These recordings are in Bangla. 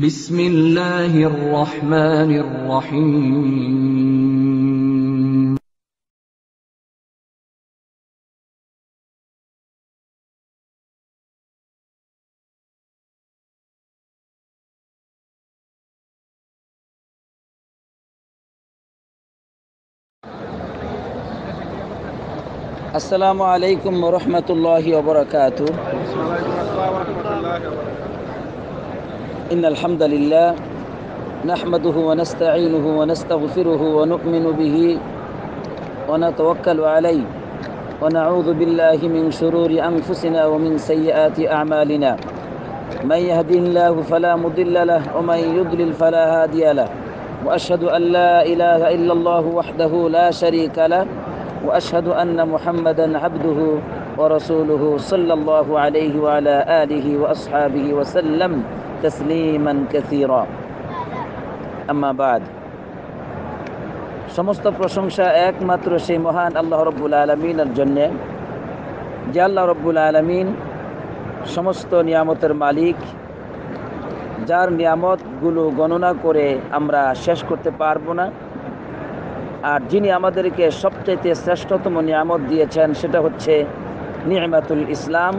بسم الله الرحمن الرحيم আসসালামু আলাইকুম ওয়া রাহমাতুল্লাহি ওয়া বারাকাতুহু। ইন্নাল হামদালিল্লাহ নাহমাদুহু ওয়া নাস্তাঈনুহু ওয়া নাস্তাগফিরুহু ওয়া নু'মিনু বিহি ওয়া নাতাওয়াক্কালু আলাইহি ওয়া নাউযু বিল্লাহি মিন শুরুরি আনফুসিনা ওয়া মিন সাইয়্যাতি আ'মালিনা। মান ইয়াহদিহিল্লাহু ফালা মুদিল্লা লাহু ওয়া মান ইউদ্লিল ফালা হাদিয়া লাহু। ওয়া আশহাদু আন লা ইলাহা ইল্লাল্লাহু ওয়াহদাহু লা শারীকা লাহু وأشهد أن محمدًا عبده ورسوله صلى الله عليه وعلى آله وأصحابه وسلم تسليما كثيرا أما بعد। সমস্ত প্রশংসা একমাত্র সেই মহান আল্লাহ রাব্বুল আলামিনের জন্য, যে আল্লাহ রাব্বুল আলামিন সমস্ত নিয়ামতের মালিক, যার নিয়ামতগুলো গণনা করে আমরা শেষ করতে পারবো না। আর যিনি আমাদেরকে সবচেয়ে শ্রেষ্ঠতম নিয়ামত দিয়েছেন সেটা হচ্ছে নি'মাতুল ইসলাম,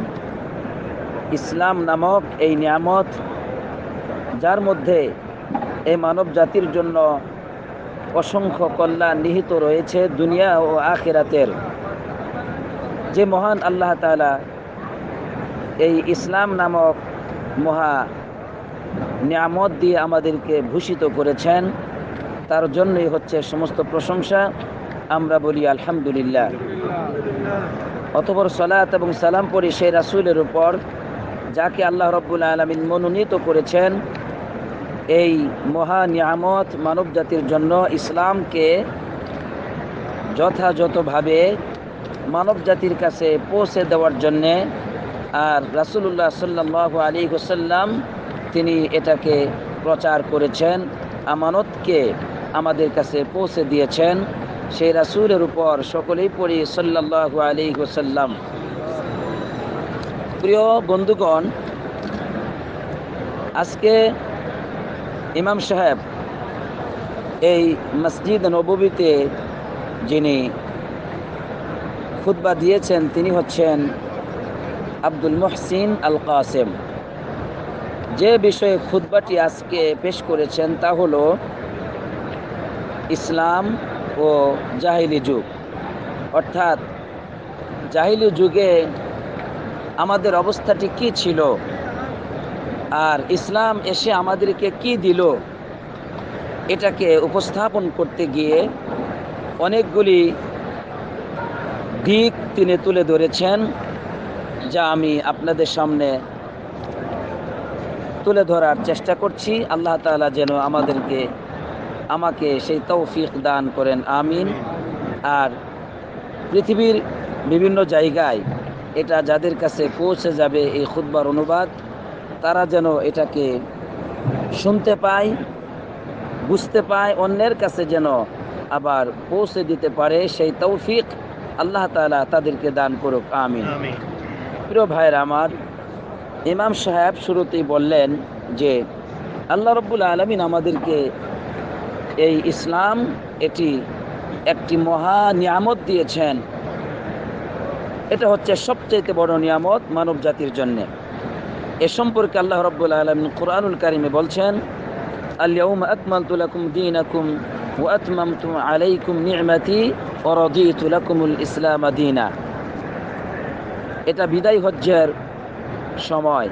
ইসলাম নামক এই নিয়ামত, যার মধ্যে এই মানব জাতির জন্য অসংখ্য কল্যাণ নিহিত রয়েছে দুনিয়া ও আখিরাতের। যে মহান আল্লাহ তাআলা এই ইসলাম নামক মহা নিয়ামত দিয়ে আমাদেরকে ভূষিত করেছেন, তার জন্যই হচ্ছে সমস্ত প্রশংসা। আমরা বলি আলহামদুলিল্লাহ। অতঃপর সালাত এবং সালাম পড়ি সেই রাসূলের উপর, যাকে আল্লাহ রাব্বুল আলামিন মনোনীত করেছেন এই মহা নিয়ামত মানব জাতির জন্য, ইসলামকে যথাযথভাবে মানব জাতির কাছে পৌঁছে দেওয়ার জন্যে। আর রাসূলুল্লাহ সাল্লাল্লাহু আলাইহি ওয়াসাল্লাম তিনি এটাকে প্রচার করেছেন, আমানতকে আমাদের কাছে পৌঁছে দিয়েছেন। সেই রাসূলের উপর সকলেই পড়ি সাল্লাল্লাহু আলাইহি ওয়াসাল্লাম। প্রিয় বন্ধুগণ, আজকে ইমাম সাহেব এই মসজিদ নববীতে যিনি খুতবা দিয়েছেন তিনি হচ্ছেন আব্দুল মুহসিন আল কাসেম। যে বিষয়ে খুতবাটি আজকে পেশ করেছেন তা হলো ইসলাম ও জাহিলি যুগ, অর্থাৎ জাহিলি যুগে আমাদের অবস্থাটি কি ছিল আর ইসলাম এসে আমাদেরকে কি দিল, এটাকে উপস্থাপন করতে গিয়ে অনেকগুলি দিক তিনি তুলে ধরেছেন, যা আমি আপনাদের সামনে তুলে ধরার চেষ্টা করছি। আল্লাহ তাআলা যেন আমাকে সেই তৌফিক দান করেন, আমিন। আর পৃথিবীর বিভিন্ন জায়গায় এটা যাদের কাছে পৌঁছে যাবে এই খুতবার অনুবাদ, তারা যেন এটাকে শুনতে পায়, বুঝতে পায়, অন্যের কাছে যেন আবার পৌঁছে দিতে পারে, সেই তৌফিক আল্লাহ তাআলা তাদেরকে দান করুক, আমিন। প্রিয় ভাইরা আমার, ইমাম সাহেব শুরুতেই বললেন যে আল্লাহ রাব্বুল আলামিন আমাদেরকে এই ইসলাম এটি একটি মহা নিয়ামত দিয়েছেন। এটা হচ্ছে সবচেয়ে বড় নিয়ামত মানব জাতির জন্য। এ সম্পর্কে আল্লাহ রাব্বুল আলামিন কুরআনুল কারীমে বলছেন, আল-ইয়াউমা আকমালতু লাকুম দীনাকুম ওয়া আতমামতু আলাইকুম নি'মাতি ওয়া রাদিতু লাকুমুল ইসলাম দীনা। এটা বিদায় হজ্জের সময়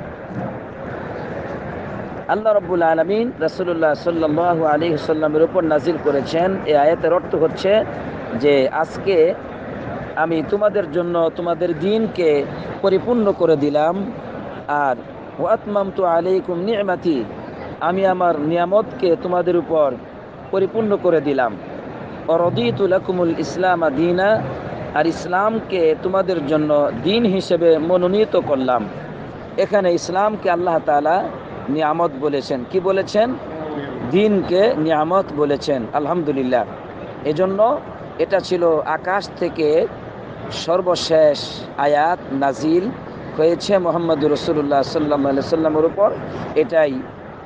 আল্লাহ রাব্বুল আলামিন রাসূলুল্লাহ সাল্লাল্লাহু আলাইহি ওয়াসাল্লামের উপর নাজিল করেছেন। এই আয়াতের অর্থ হচ্ছে যে আজকে আমি তোমাদের জন্য তোমাদের দ্বীনকে পরিপূর্ণ করে দিলাম, আর ওয়া আতমামতু আলাইকুম নি'মাতি, আমি আমার নিয়ামতকে তোমাদের উপর পরিপূর্ণ করে দিলাম। ওয়া রাদিতু লাকুমুল ইসলাম দীনা, আর ইসলামকে তোমাদের জন্য দ্বীন হিসেবে মনোনীত করলাম। এখানে ইসলামকে আল্লাহ তাআলা নিয়ামত বলেছেন। কি বলেছেন? দ্বীনকে নিয়ামত বলেছেন। আলহামদুলিল্লাহ। এজন্য এটা ছিল আকাশ থেকে সর্বশেষ আয়াত নাজিল হয়েছে মুহাম্মদুর রাসূলুল্লাহ সাল্লাল্লাহু আলাইহি ওয়াসাল্লামের উপর। এটাই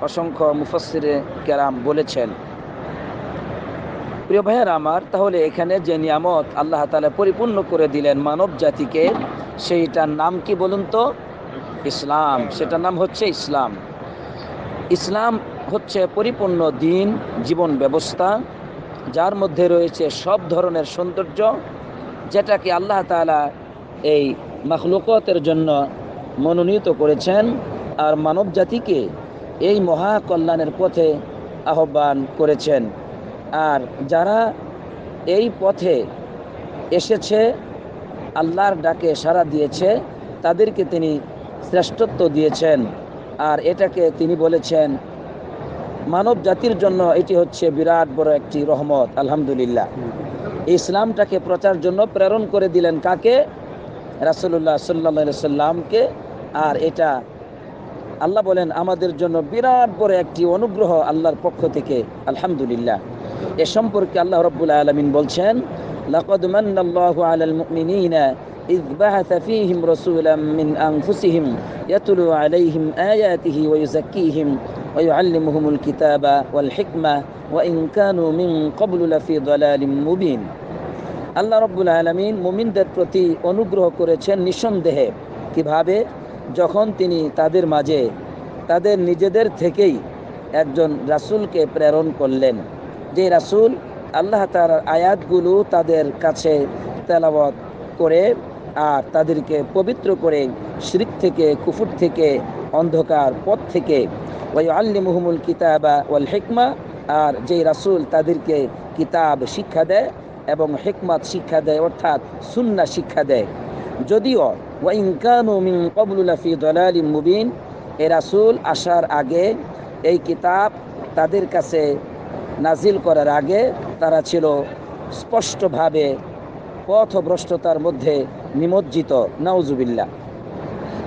অসংখ্য মুফাসসিরে কেরাম বলেছেন। প্রিয় ভাইয়েরা আমার, তাহলে এখানে যে নিয়ামত আল্লাহ তাআলা পরিপূর্ণ করে দিলেন মানব জাতিকে, সেইটার নাম কি বলুন তো? ইসলাম। সেটার নাম হচ্ছে ইসলাম। ইসলাম হচ্ছে পরিপূর্ণ দিন, জীবন ব্যবস্থা, যার মধ্যে রয়েছে সব ধরনের সৌন্দর্য, যেটাকে আল্লাহ তাআলা এই মাখলুকাতের জন্য মনোনীত করেছেন আর মানব জাতিকে এই মহা কল্যাণের পথে আহ্বান করেছেন। আর যারা এই পথে এসেছে, আল্লাহর ডাকে সাড়া দিয়েছে, তাদেরকে তিনি শ্রেষ্ঠত্ব দিয়েছেন। আর এটাকে তিনি বলেছেন মানব জাতির জন্য এটি হচ্ছে বিরাট বড় একটি রহমত। আলহামদুলিল্লাহ। ইসলামটাকে প্রচার জন্য প্রেরণ করে দিলেন কাকে? রাসূলুল্লাহ সাল্লাল্লাহু আলাইহি সাল্লামকে। আর এটা আল্লাহ বলেন আমাদের জন্য বিরাট বড় একটি অনুগ্রহ আল্লাহর পক্ষ থেকে। আলহামদুলিল্লাহ। এ সম্পর্কে আল্লাহ রাব্বুল আলামিন বলছেন, লাকাদ মান্নাল্লাহু আলাল মুমিনিনা إذ بعث فيهم رسولا من أنفسهم يتلو عليهم آياته ويزكيهم ويعلمهم الكتاب والحكمة وإن كانوا من قبل لفي ضلال مبين। আল্লাহ রাব্বুল আলামিন মুমিনদের প্রতি অনুগ্রহ করেছেন নিঃসন্দেহে। কিভাবে? যখন তিনি তাদের মাঝে তাদের নিজেদের থেকেই একজন রাসূলকে প্রেরণ করলেন, যে রাসূল আল্লাহ তাআলার আয়াতগুলো তাদের কাছে তেলাওয়াত করে আর তাদেরকে পবিত্র করে শিরক থেকে, কুফর থেকে, অন্ধকার পথ থেকে, ওয়ায়ুআল্লিমুহুমুল কিতাবা ওয়াল হিকমা, আর যেই রাসূল তাদেরকে কিতাব শিক্ষা দেয় এবং হিকমত শিক্ষা দেয়, অর্থাৎ সুন্নাহ শিক্ষা দেয়। যদিও ওয়াইন কানু মিন ক্বাবলু লাফি দালালিম মুবিন, এই রাসূল আসার আগে, এই কিতাব তাদের কাছে নাজিল করার আগে তারা ছিল স্পষ্টভাবে পথভ্রষ্টতার মধ্যে নিমজ্জিত। নাউজুবিল্লাহ।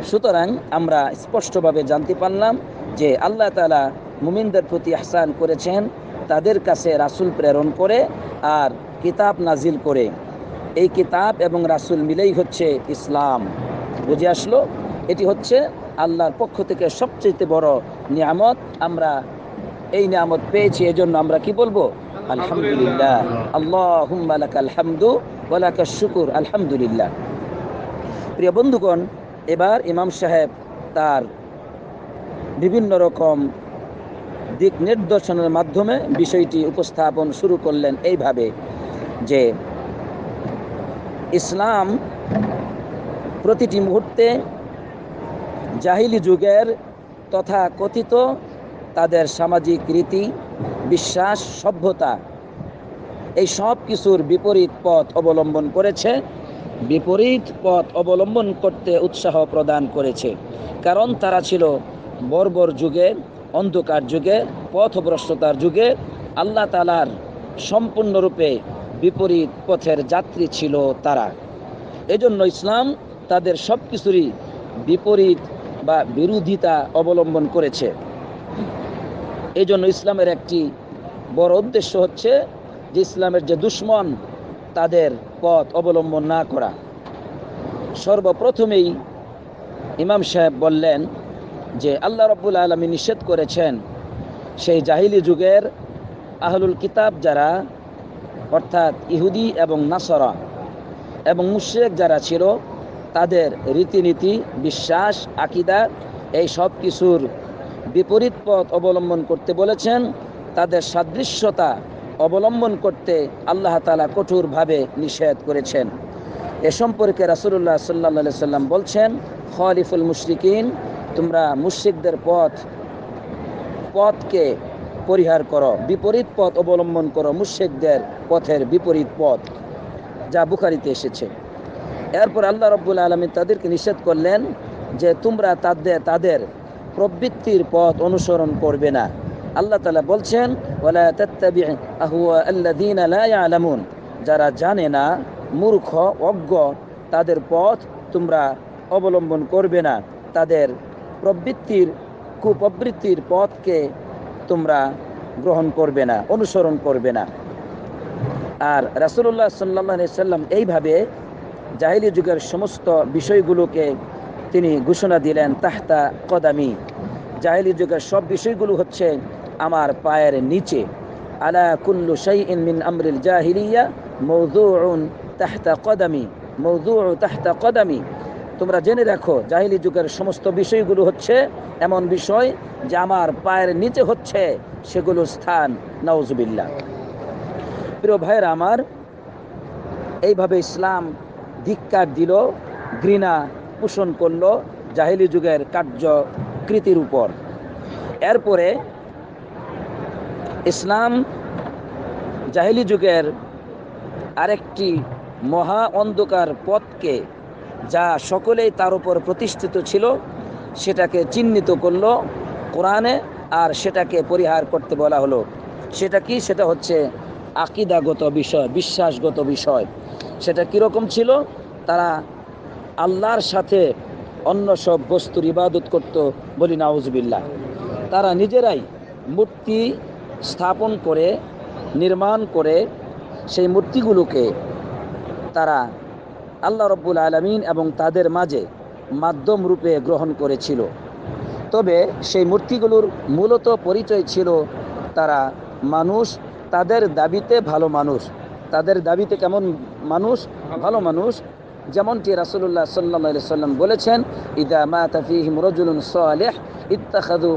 সুতরাং আমরা স্পষ্টভাবে জানতে পারলাম যে আল্লাহ তাআলা মুমিনদের প্রতি ইহসান করেছেন, তাদের কাছে রাসূল প্রেরণ করে আর কিতাব নাজিল করে। এই কিতাব এবং রাসূল মিলেই হচ্ছে ইসলাম। বুঝে আসলো? এটি হচ্ছে আল্লাহর পক্ষ থেকে সবচেয়ে বড় নিয়ামত। আমরা এই নিয়ামত পেয়েছি, এজন্য আমরা কি বলবো? আলহামদুলিল্লাহ। আল্লাহুম্মা লাকাল হামদু ওয়া লাকাশ শুকর। আলহামদুলিল্লাহ। প্রিয় বন্ধুগণ, এবার ইমাম সাহেব তার বিভিন্ন রকম দিক নির্দেশনের মাধ্যমে বিষয়টি উপস্থাপন শুরু করলেন এইভাবে যে ইসলাম প্রতিটি মুহূর্তে জাহিলি যুগের তথা কথিত তাদের সামাজিক রীতি, বিশ্বাস, সভ্যতা, এই সব কিছুর বিপরীত পথ অবলম্বন করেছে, বিপরীত পথ অবলম্বন করতে উৎসাহ প্রদান করেছে। কারণ তারা ছিল বর্বর যুগে, অন্ধকার যুগে, পথভ্রষ্টতার যুগে আল্লাহ তাআলার সম্পূর্ণরূপে বিপরীত পথের যাত্রী ছিল তারা। এজন্য ইসলাম তাদের সব কিছুরই বিপরীত বা বিরোধিতা অবলম্বন করেছে। এই জন্য ইসলামের একটি বড় উদ্দেশ্য হচ্ছে যে ইসলামের যে দুশমন তাদের পথ অবলম্বন না করা। সর্বপ্রথমেই ইমাম সাহেব বললেন যে আল্লাহ রাব্বুল আলামিন নিষেধ করেছেন সেই জাহিলি যুগের আহলুল কিতাব যারা, অর্থাৎ ইহুদি এবং নাসারা এবং মুশরিক যারা ছিল, তাদের রীতিনীতি, বিশ্বাস, আকীদা, এই সব কিছুর বিপরীত পথ অবলম্বন করতে বলেছেন। তাদের সাদৃশ্যতা অবলম্বন করতে আল্লাহ তাআলা কঠোরভাবে নিষেধ করেছেন। এ সম্পর্কে রাসূলুল্লাহ সাল্লাল্লাহু আলাইহি সাল্লাম বলছেন, খালিফুল মুশরিকিন, তোমরা মুশরিকদের পথকে পরিহার করো, বিপরীত পথ অবলম্বন করো, মুশরিকদের পথের বিপরীত পথ, যা বুখারীতে এসেছে। এরপর আল্লাহ রাব্বুল আলামিন তাদেরকে নিষেধ করলেন যে তোমরা তাদের প্রবৃত্তির পথ অনুসরণ করবে না। আল্লাহ তাআলা বলছেন, ওয়ালা তাত্তাবি' আহওয়া আল্লাযীনা লা ইয়ালামুন, যারা জানে না, মূর্খ, অজ্ঞ, তাদের পথ তোমরা অবলম্বন করবে না, তাদের কুপ্রবৃত্তির পথকে তোমরা গ্রহণ করবে না, অনুসরণ করবে না। আর রাসূলুল্লাহ সাল্লাল্লাহু আলাইহি সাল্লাম এইভাবে জাহিলি যুগের সমস্ত বিষয়গুলোকে তিনি ঘোষণা দিলেন তাহতা কদামি, জাহেলি যুগের সব বিষয়গুলো হচ্ছে আমার পায়ের নিচে। আলা কুল্লু শাইইন মিন আমরিল জাহিলিয়া মাওযুউন তাহতা কদামি, মাওযুউ তাহতা কদামি। তোমরা জেনে রাখো জাহিলি যুগের সমস্ত বিষয়গুলো হচ্ছে এমন বিষয় যে আমার পায়ের নিচে হচ্ছে সেগুলো স্থান। নাউজুবিল্লাহ। প্রিয় ভাইয়েরা আমার, এইভাবে ইসলাম ধিক্কার দিল, ঘৃণা পোষণ করলো জাহিলি যুগের কার্যকৃতির উপর। এরপরে ইসলাম জাহিলি যুগের আরেকটি মহা অন্ধকার পথকে, যা সকলেই তার উপর প্রতিষ্ঠিত ছিল, সেটাকে চিহ্নিত করলো কোরআনে, আর সেটাকে পরিহার করতে বলা হলো। সেটা কি? সেটা হচ্ছে আকীদাগত বিষয়, বিশ্বাসগত বিষয়। সেটা কীরকম ছিল? তারা আল্লাহর সাথে অন্য সব বস্তুর ইবাদত করত, বলি নাউজুবিল্লাহ। তারা নিজেরাই মূর্তি স্থাপন করে, নির্মাণ করে সেই মূর্তিগুলোকে তারা আল্লাহ রব্বুল আলামিন এবং তাদের মাঝে মাধ্যম রূপে গ্রহণ করেছিল। তবে সেই মূর্তিগুলোর মূলত পরিচয় ছিল তারা মানুষ, তাদের দাবিতে ভালো মানুষ। তাদের দাবিতে কেমন মানুষ? ভালো মানুষ। যেমনটি রাসূলুল্লাহ সাল্লাল্লাহু আলাইহি সাল্লাম বলেছেন, ইদা মাতা ফীহিম রাজুলুন সালিহ ইত্তাখাযু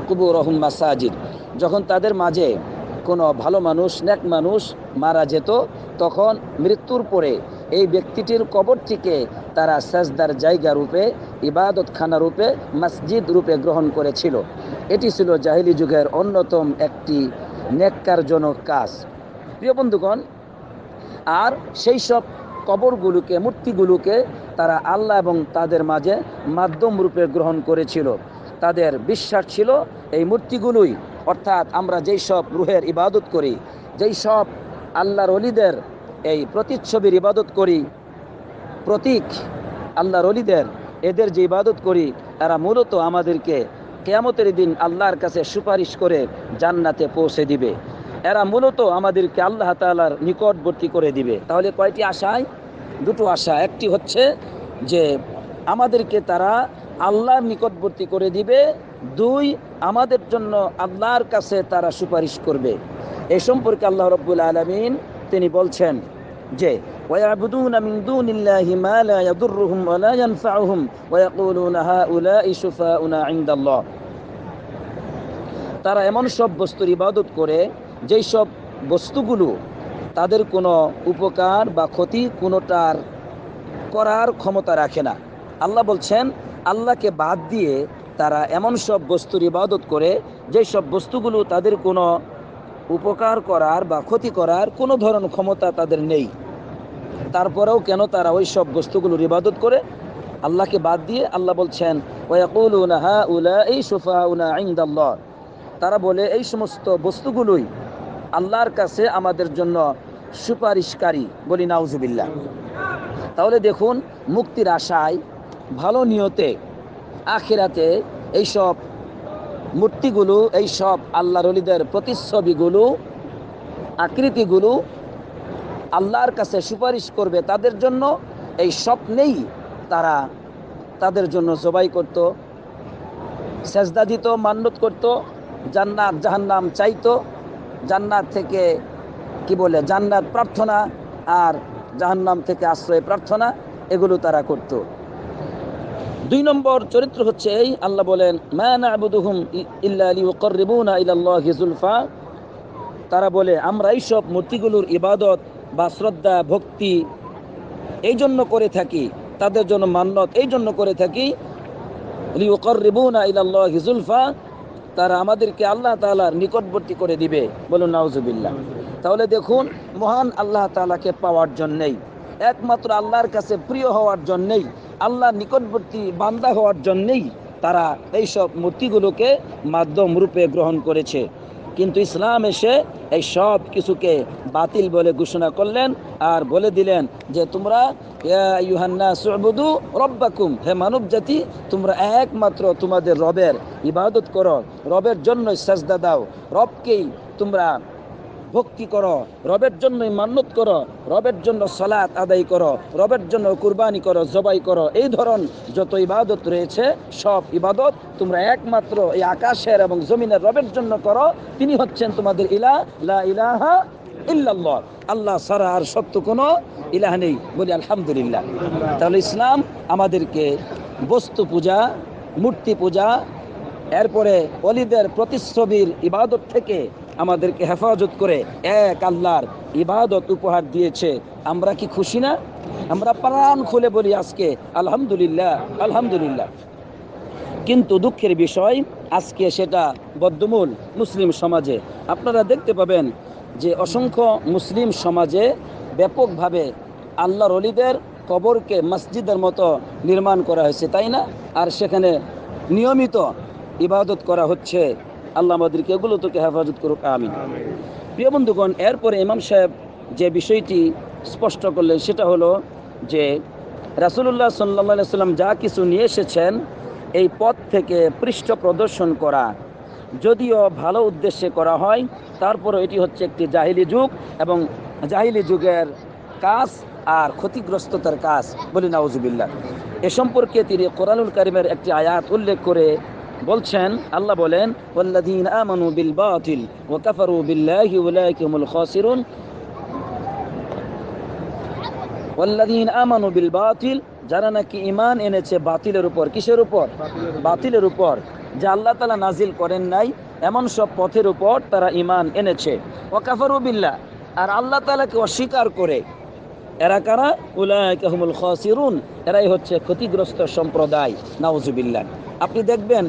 কুবুরহুম মাসাজিদ। যখন তাদের মাঝে কোনো ভালো মানুষ, নেক মানুষ মারা যেত, তখন মৃত্যুর পরে এই ব্যক্তিটির কবরটিকে তারা সাজদার জায়গা রূপে, ইবাদতখানা রূপে, মসজিদ রূপে গ্রহণ করেছিল। এটি ছিল জাহিলি যুগের অন্যতম একটি নেককারজনক কাজ। প্রিয় বন্ধুগণ, আর সেই সব কবরগুলোকে, মূর্তিগুলোকে তারা আল্লাহ এবং তাদের মাঝে মাধ্যম রূপে গ্রহণ করেছিল। তাদের বিশ্বাস ছিল এই মূর্তিগুলোই, অর্থাৎ আমরা যেই সব রুহের ইবাদত করি, যেই সব আল্লাহর ওলিদের এই প্রতিচ্ছবির ইবাদত করি, প্রতীক আল্লাহর ওলিদের, এদের যে ইবাদত করি, এরা মূলত আমাদেরকে কিয়ামতের দিন আল্লাহর কাছে সুপারিশ করে জান্নাতে পৌঁছে দিবে। এরা মূলত আমাদেরকে আল্লাহ তাআলার নিকটবর্তী করে দিবে। তাহলে কয়টি আশায়? দুটো আশা। একটি হচ্ছে যে আমাদেরকে তারা আল্লাহর নিকটবর্তী করে দিবে, দুই, আমাদের জন্য আল্লাহর কাছে তারা সুপারিশ করবে। এই সম্পর্কে আল্লাহ রাব্বুল আলামিন তিনি বলছেন যে ওয়ায়াবুদুনা মিন দুনিল্লাহি মা লা ইয়াদুররুহুম ওয়া লা ইয়ানফাউহুম ওয়া ইয়াকুলুনা হাউলাই শুফাউনা ইনদাল্লাহ। তারা এমন সব বস্তুর ইবাদত করে যেই সব বস্তুগুলো তাদের কোনো উপকার বা ক্ষতি কোনোটার করার ক্ষমতা রাখে না। আল্লাহ বলছেন, আল্লাহকে বাদ দিয়ে তারা এমন সব বস্তুর ইবাদত করে যেই সব বস্তুগুলো তাদের কোনো উপকার করার বা ক্ষতি করার কোনো ধরনের ক্ষমতা তাদের নেই। তারপরেও কেন তারা ওই সব বস্তুগুলোর ইবাদত করে আল্লাহকে বাদ দিয়ে? আল্লাহ বলছেন, ওয়ায়াকুলুনা হাউলাই শুফাউনা ইনদাল্লাহ। তারা বলে এই সমস্ত বস্তুগুলোই আল্লাহর কাছে আমাদের জন্য সুপারিশকারী, বলি নাউজুবিল্লাহ। তাহলে দেখুন, মুক্তির আশায়, ভালো নিয়তে, আখিরাতে এইসব মূর্তিগুলো, এইসব আল্লাহর ওলিদের প্রতিচ্ছবিগুলো, আকৃতিগুলো আল্লাহর কাছে সুপারিশ করবে তাদের জন্য। এই স্বপ্নেই তারা তাদের জন্য জবাই করত, সেজদা দিত, মান্নত করত, জান্নাত জাহান্নাম চাইতো, জান্নাত থেকে জান্নাত প্রার্থনা আর জাহান্নাম থেকে আশ্রয় প্রার্থনা, এগুলো তারা করত। 2 নম্বর চরিত্র হচ্ছে এই, আল্লাহ বলেন, মা না'বুদুহুম ইল্লা লিয়ুকাররিবুনা ইলাল্লাহি যুলফা। তারা বলে আমরা এই সব মূর্তিগুলোর ইবাদত বা শ্রদ্ধা ভক্তি এই জন্য করে থাকি, তাদের জন্য মান্নত এই জন্য করে থাকি, লিয়ুকাররিবুনা ইলাল্লাহি যুলফা, তারা আমাদেরকে আল্লাহ তাআলার নিকটবর্তী করে দিবে। বলুন নাউজুবিল্লাহ। তাহলে দেখুন, মহান আল্লাহ তাআলাকে পাওয়ার জন্যই, একমাত্র আল্লাহর কাছে প্রিয় হওয়ার জন্যই, আল্লাহর নিকটবর্তী বান্দা হওয়ার জন্যই তারা এইসব মূর্তিগুলোকে মাধ্যম রূপে গ্রহণ করেছে। কিন্তু ইসলাম এসে এই সব কিছুকে বাতিল বলে ঘোষণা করলেন আর বলে দিলেন যে তোমরা ইয়া আইয়ুহান নাস উবুদু রাব্বাকুম, হে মানব জাতি, তোমরা একমাত্র তোমাদের রবের ইবাদত করো, রবের জন্য সাজদা দাও, রবকেই তোমরা ভক্তি করো, রবের জন্য মান্নত করো, রবের জন্য সালাত আদায় করো, রবের জন্য কুরবানি করো, জবাই করো, এই ধরন যত ইবাদত রয়েছে সব ইবাদত তোমরা একমাত্র এই আকাশের এবং জমিনের রবের জন্য করো। তিনি হচ্ছেন তোমাদের ইলাহ, লা ইলাহা ইল্লাল্লাহ, আল্লাহ ছাড়া আর সত্য কোনো ইলাহ নেই। বলি আলহামদুলিল্লাহ। তাহলে ইসলাম আমাদেরকে বস্তু পূজা, মূর্তি পূজা, এরপরে ওলিদের প্রতিচ্ছবির ইবাদত থেকে আমাদেরকে হেফাজত করে এক আল্লাহর ইবাদত উপহার দিয়েছে। আমরা কি খুশি না? আমরা প্রাণ খুলে বলি আজকে আলহামদুলিল্লাহ, আলহামদুলিল্লাহ। কিন্তু দুঃখের বিষয় আজকে সেটা বদ্ধমূল মুসলিম সমাজে আপনারা দেখতে পাবেন যে অসংখ্য মুসলিম সমাজে ব্যাপকভাবে আল্লাহর ওলিদের কবরকে মসজিদের মতো নির্মাণ করা হয়েছে, তাই না? আর সেখানে নিয়মিত ইবাদত করা হচ্ছে। আল্লাহ আমাদেরকে এগুলো থেকে হেফাজত করুক, আমিন। প্রিয় বন্ধুগণ, এরপরে ইমাম সাহেব যে বিষয়টি স্পষ্ট করলেন সেটা হলো যে রাসূলুল্লাহ সাল্লাল্লাহু আলাইহি ওয়াসাল্লাম যা কিছু নিয়ে এসেছেন এই পথ থেকে পৃষ্ঠ প্রদর্শন করা, যদিও ভালো উদ্দেশ্যে করা হয়, তারপরও এটি হচ্ছে একটি জাহিলি যুগ এবং জাহিলি যুগের কাজ আর ক্ষতিগ্রস্ততার কাজ। বলি নাউজুবিল্লাহ। এ সম্পর্কে তিনি কোরআনুল কারীমের একটি আয়াত উল্লেখ করে বলছেন, আল্লাহ বলেন, ওয়াল্লাযীনা আমানু বিল বাতিল ওয়া কাফারু বিল্লাহি উলাইকা হুমুল খাসিরুন। ওয়াল্লাযীনা আমানু বিল বাতিল, যারা নাকি ঈমান এনেছে বাতিলের উপর। কিসের উপর? বাতিলের উপর, যে আল্লাহ তাআলা নাজিল করেন নাই এমন সব পথের উপর তারা ঈমান এনেছে। ওয়া কাফারু বিল্লাহ, আর আল্লাহ তাআলাকে অস্বীকার করে। এরা কারা? উলাইকা হুমুল খাসিরুন, এরাই হচ্ছে ক্ষতিগ্রস্ত সম্প্রদায়। নাউজুবিল্লাহ। আপনি দেখবেন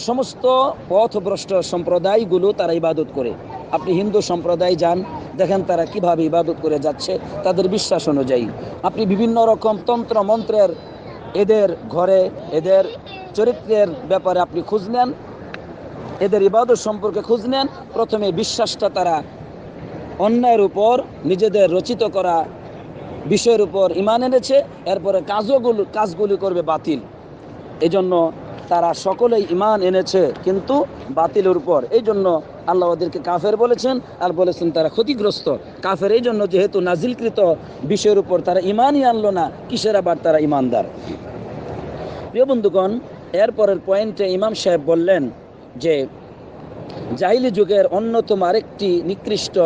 সমস্ত পথভ্রষ্ট সম্প্রদায়গুলো তারা ইবাদত করে। আপনি হিন্দু সম্প্রদায় যান, দেখেন তারা কিভাবে ইবাদত করে যাচ্ছে তাদের বিশ্বাস অনুযায়ী। আপনি বিভিন্ন রকম তন্ত্র মন্ত্রের এদের ঘরে, এদের চরিত্রের ব্যাপারে আপনি খোঁজ নেন, এদের ইবাদত সম্পর্কে খোঁজ নেন। প্রথমে বিশ্বাসটা তারা অন্যায়ের উপর, নিজেদের রচিত করা বিষয়ের উপর ঈমান এনেছে, এরপরে কাজগুলি করবে বাতিল। এজন্য তারা সকলেই ঈমান এনেছে কিন্তু বাতিলের উপর। এই জন্য আল্লাহ ওদেরকে কাফের বলেছেন, আর বলেছেন তারা ক্ষতিগ্রস্ত। কাফের এই জন্য যেহেতু নাজিলকৃত বিষয়ের উপর তারা ঈমানই আনলো না, কিসের আবার তারা ঈমানদার? প্রিয় বন্ধুগণ, এরপরের পয়েন্টে ইমাম সাহেব বললেন যে জাহিলি যুগের অন্যতম আরেকটি নিকৃষ্ট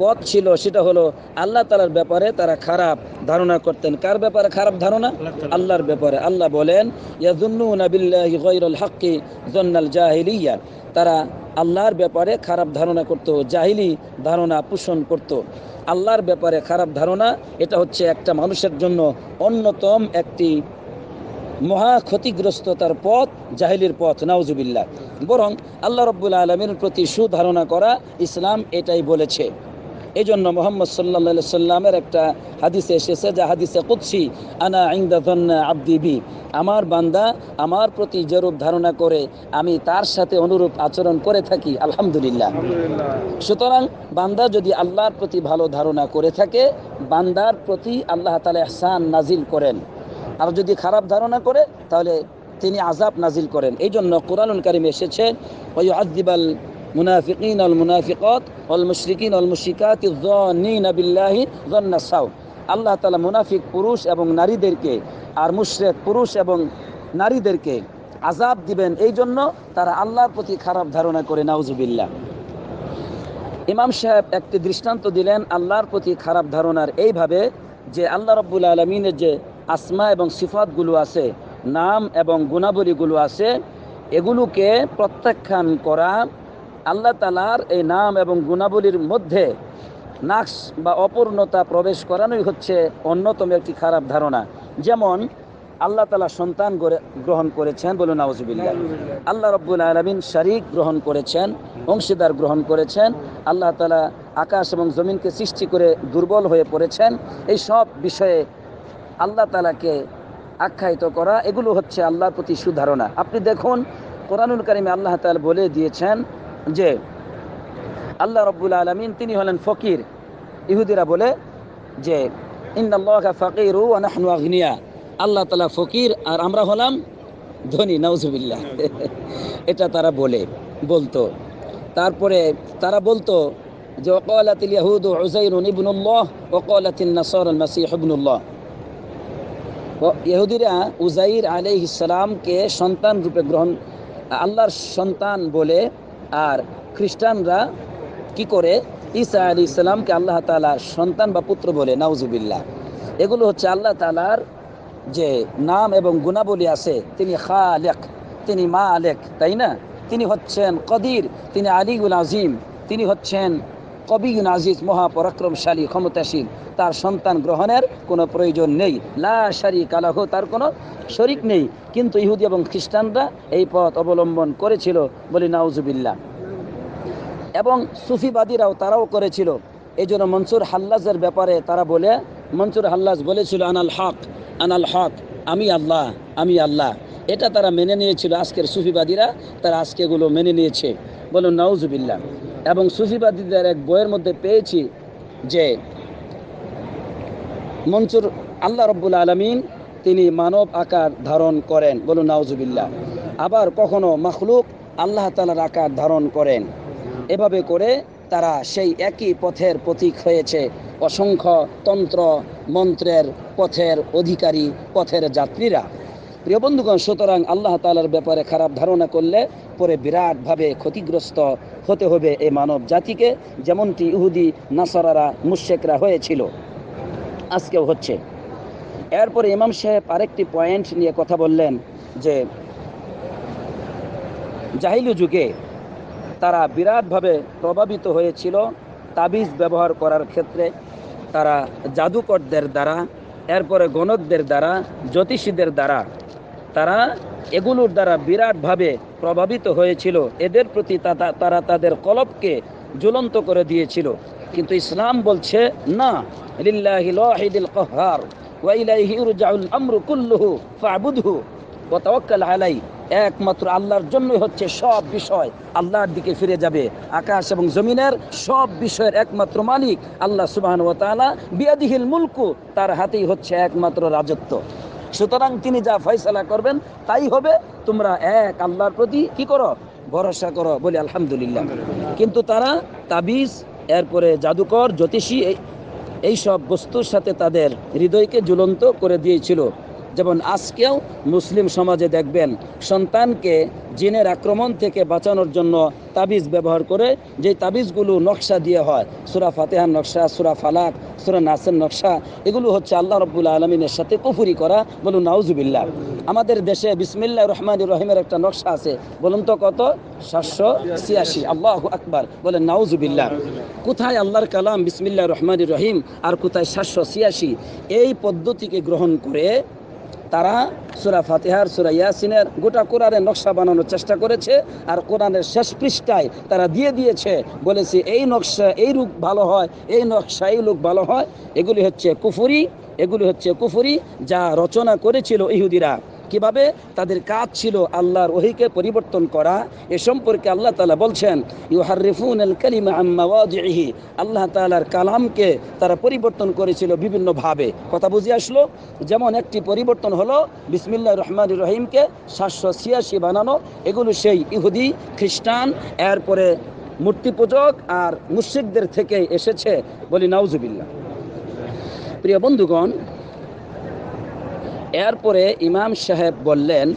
পথ ছিল, সেটা হলো আল্লাহ তাআলার ব্যাপারে তারা খারাপ ধারণা করতেন। কার ব্যাপারে খারাপ ধারণা? আল্লাহর ব্যাপারে। আল্লাহ বলেন, ইয়াযুন্নুনা বিল্লাহি গায়রাল হাক্কি যন্নাল জাহিলিয়া, তারা আল্লাহর ব্যাপারে খারাপ ধারণা করত, জাহিলি ধারণা পোষণ করত। আল্লাহর ব্যাপারে খারাপ ধারণা, এটা হচ্ছে একটা মানুষের জন্য অন্যতম একটি মহা ক্ষতিগ্রস্ততার পথ, জাহিলির পথ। নাউজুবিল্লাহ। বরং আল্লাহ রাব্বুল আলামিনের প্রতি সুধারণা করা ইসলাম এটাই বলেছে। এই জন্য মুহাম্মদ সাল্লাল্লাহু আলাইহি সাল্লামের একটা হাদিসে এসেছে, যা হাদিসে কুদসি, আনা ইনদা যান্না আবদি বি, আমার বান্দা আমার প্রতি যেরূপ ধারণা করে আমি তার সাথে অনুরূপ আচরণ করে থাকি। আলহামদুলিল্লাহ। সুতরাং বান্দা যদি আল্লাহর প্রতি ভালো ধারণা করে থাকে, বান্দার প্রতি আল্লাহ তাআলা ইহসান নাজিল করেন। আর যদি খারাপ ধারণা করে তাহলে তিনি আযাব নাজিল করেন। এই জন্য কোরআনুল কারীমে এসেছে, ওয়া ইউআযযিবাল মুনাফিকিন ওয়াল মুনাফিকাত ওয়াল মুশরিকিন ওয়াল মুশরিকাত যান্নিনা বিল্লাহি যান্নাস সাও। আল্লাহ তাআলা মুনাফিক পুরুষ এবং নারীদেরকে আর মুশরিক পুরুষ এবং নারীদেরকে আযাব দিবেন, এই জন্য তারা আল্লাহর প্রতি খারাপ ধারণা করে। নাউজুবিল্লাহ। ইমাম সাহেব একটি দৃষ্টান্ত দিলেন আল্লাহর প্রতি খারাপ ধারণার, এইভাবে যে আল্লাহ রাব্বুল আলামিনের যে আসমা এবং সিফাতগুলো আছে, নাম এবং গুণাবলীগুলো আছে, এগুলোকে প্রত্যাখ্যান করা, আল্লাহ তাআলার এই নাম এবং গুণাবলীর মধ্যে নাকশ বা অপূর্ণতা প্রবেশ করানোই হচ্ছে অন্যতম একটি খারাপ ধারণা। যেমন আল্লাহ তাআলা সন্তান গ্রহণ করেছেন, বলুন নাউজুবিল্লাহ। আল্লাহ রাব্বুল আলামিন শরীক গ্রহণ করেছেন, অংশীদার গ্রহণ করেছেন। আল্লাহ তাআলা আকাশ এবং জমিনকে সৃষ্টি করে দুর্বল হয়ে পড়েছেন। এই সব বিষয়ে আল্লাহ তাআলাকে আখ্যায়িত করা, এগুলো হচ্ছে আল্লাহর প্রতি সুধারণা। আপনি দেখুন কোরআনুল কারীমে আল্লাহ তাআলা বলে দিয়েছেন যে আল্লাহ রাব্বুল আলামিন তিনি হলেন ফকির। ইহুদিরা বলে যে ইন্নাল্লাহা ফাকিরু ওয়া নাহনু আগনিয়া, আল্লাহ তাআলা ফকির আর আমরা হলাম ধনী। নাউজুবিল্লাহ। এটা তারা বলতো। তারপরে তারা বলতো যে ওয়াকালাতিল ইয়াহুদু উযাইরুন ইবনুল্লাহ ওয়া ক্বালাতিন নাসারা আল মাসীহ ইবনুল্লাহ, ইহুদিরা উযাইর আলাইহিস সালামকে সন্তান রূপে গ্রহণ, আল্লাহর সন্তান বলে, আর খ্রিস্টানরা কি করে ঈসা আলাইহিস সালামকে আল্লাহ তাআলার সন্তান বা পুত্র বলে। নাউজুবিল্লাহ। এগুলো হচ্ছে আল্লাহ তাআলার যে নাম এবং গুণাবলী আছে। তিনি খালেক, তিনি মালেক, তাই না? তিনি হচ্ছেন কদির, তিনি আলিউল আজিম, তিনি হচ্ছেন কবিউন আজিজ, মহাপরাক্রমশালী, ক্ষমতাশীল। তার সন্তান গ্রহণের কোনো প্রয়োজন নেই। লা শারীকা লাহু, তার কোনো শরীক নেই। কিন্তু ইহুদি এবং খ্রিস্টানরা এই পথ অবলম্বন করেছিল, বলি নাউজুবিল্লাহ। এবং সুফিবাদীরাও তারাও করেছিল। এই জন্য মনসুর হাল্লাজের ব্যাপারে তারা বলে, মনসুর হাল্লাজ বলেছিল আনাল হক, আনাল হক, আমি আল্লাহ, আমি আল্লাহ। এটা তারা মেনে নিয়েছিল। আজকের সুফিবাদীরা তারা আজকে এগুলো মেনে নিয়েছে, বলুন নাউজুবিল্লাহ। এবং সুফিবাদীদের এক বইয়ের মধ্যে পেয়েছি যে মনসুর আল্লাহ রব্বুল আলামিন তিনি মানব আকার ধারণ করেন, বলুন নাউজুবিল্লাহ। আবার কখনো মাখলুক আল্লাহ তাআলার আকার ধারণ করেন। এভাবে করে তারা সেই একই পথের প্রতীক হয়েছে। অসংখ্য তন্ত্র মন্ত্রের পথের অধিকারী, পথের যাত্রীরা। প্রিয় বন্ধুগণ, সুতরাং আল্লাহ তাআলার ব্যাপারে খারাপ ধারণা করলে পরে বিরাটভাবে ক্ষতিগ্রস্ত হতে হবে এই মানব জাতিকে, যেমনটি ইহুদি নাসারারা মুশরিকরা হয়েছিল, আজকেও হচ্ছে। এরপরে ইমাম সাহেব আরেকটি পয়েন্ট নিয়ে কথা বললেন যে জাহিলি যুগে তারা বিরাটভাবে প্রভাবিত হয়েছিল তাবিজ ব্যবহার করার ক্ষেত্রে। তারা জাদুকরদের দ্বারা, এরপরে গণকদের দ্বারা, জ্যোতিষীদের দ্বারা, তারা এগুলোর দ্বারা বিরাটভাবে প্রভাবিত হয়েছিল। এদের প্রতি তারা তাদের কলবকে জ্বলন্ত করে দিয়েছিল। কিন্তু ইসলাম বলছে না, লিল্লাহিল ওয়াহিদিল কাহ্হার ওয়া ইলাইহি ইরজাউল আমরু কুল্লুহু ফা'বুদহু ওয়া তাওয়াক্কাল আলাইহি। একমাত্র আল্লাহর জন্যই হচ্ছে সব বিষয় আল্লাহর দিকে ফিরে যাবে। আকাশ এবং জমিনের সব বিষয়ের একমাত্র মালিক আল্লাহ সুবহানাহু ওয়া তাআলা। বিয়াদিহিল মুলকু, তার হাতেই হচ্ছে একমাত্র রাজত্ব। সুতরাং তিনি যা ফয়সালা করবেন তাই হবে। তোমরা এক আল্লাহর প্রতি কি করো? ভরসা করো, বলি আলহামদুলিল্লাহ। কিন্তু তারা তাবিজ, এরপরে জাদুকর, জ্যোতিষী, এইসব বস্তুর সাথে তাদের হৃদয়কে জ্বলন্ত করে দিয়েছিল। যেমন আজকেও মুসলিম সমাজে দেখবেন সন্তানকে জিনের আক্রমণ থেকে বাঁচানোর জন্য তাবিজ ব্যবহার করে। যে তাবিজগুলো নকশা দিয়ে হয়, সূরা ফাতিহার নকশা, সূরা ফালাক, সূরা নাসের নকশা, এগুলো হচ্ছে আল্লাহ রাব্বুল আলামিনের সাথে কুফরি করা, বলুন নাউজুবিল্লাহ। আমাদের দেশে বিসমিল্লাহির রহমানির রহিমের একটা নকশা আছে, বলুন তো কত? 786। আল্লাহু আকবার, বলেন নাউজুবিল্লাহ। কোথায় আল্লাহর কালাম বিসমিল্লাহির রহমানির রহিম আর কোথায় 786? এই পদ্ধতিকে গ্রহণ করে তারা সূরা ফাতিহার, সূরা ইয়াসিনের, গোটা কোরআনের নকশা বানানোর চেষ্টা করেছে। আর কোরআনের শেষ পৃষ্ঠায় তারা দিয়ে দিয়েছে, বলেছে এই নকশা এই রূপ ভালো হয়, এই নকশা এই লোক ভালো হয়। এগুলি হচ্ছে কুফরি, এগুলি হচ্ছে কুফরি যা রচনা করেছিল ইহুদিরা। কিভাবে? তাদের কাজ ছিল আল্লাহর ওহীকে পরিবর্তন করা। এ সম্পর্কে আল্লাহ তাআলা বলছেন ইউহাররিফুনাল কালিমা আম মাওয়াদিহি। আল্লাহ তাআলার কালামকে তারা পরিবর্তন করেছিল বিভিন্নভাবে। কথা বুঝে আসলো? যেমন একটি পরিবর্তন হলো বিসমিল্লাহির রহমানির রহিমকে 786 বানানো। এগুলো সেই ইহুদি, খ্রিস্টান, এরপরে মূর্তি পূজক আর মুশরিকদের থেকে এসেছে, বলি নাউজুবিল্লাহ। প্রিয় বন্ধুগণ, এরপরে ইমাম সাহেব বললেন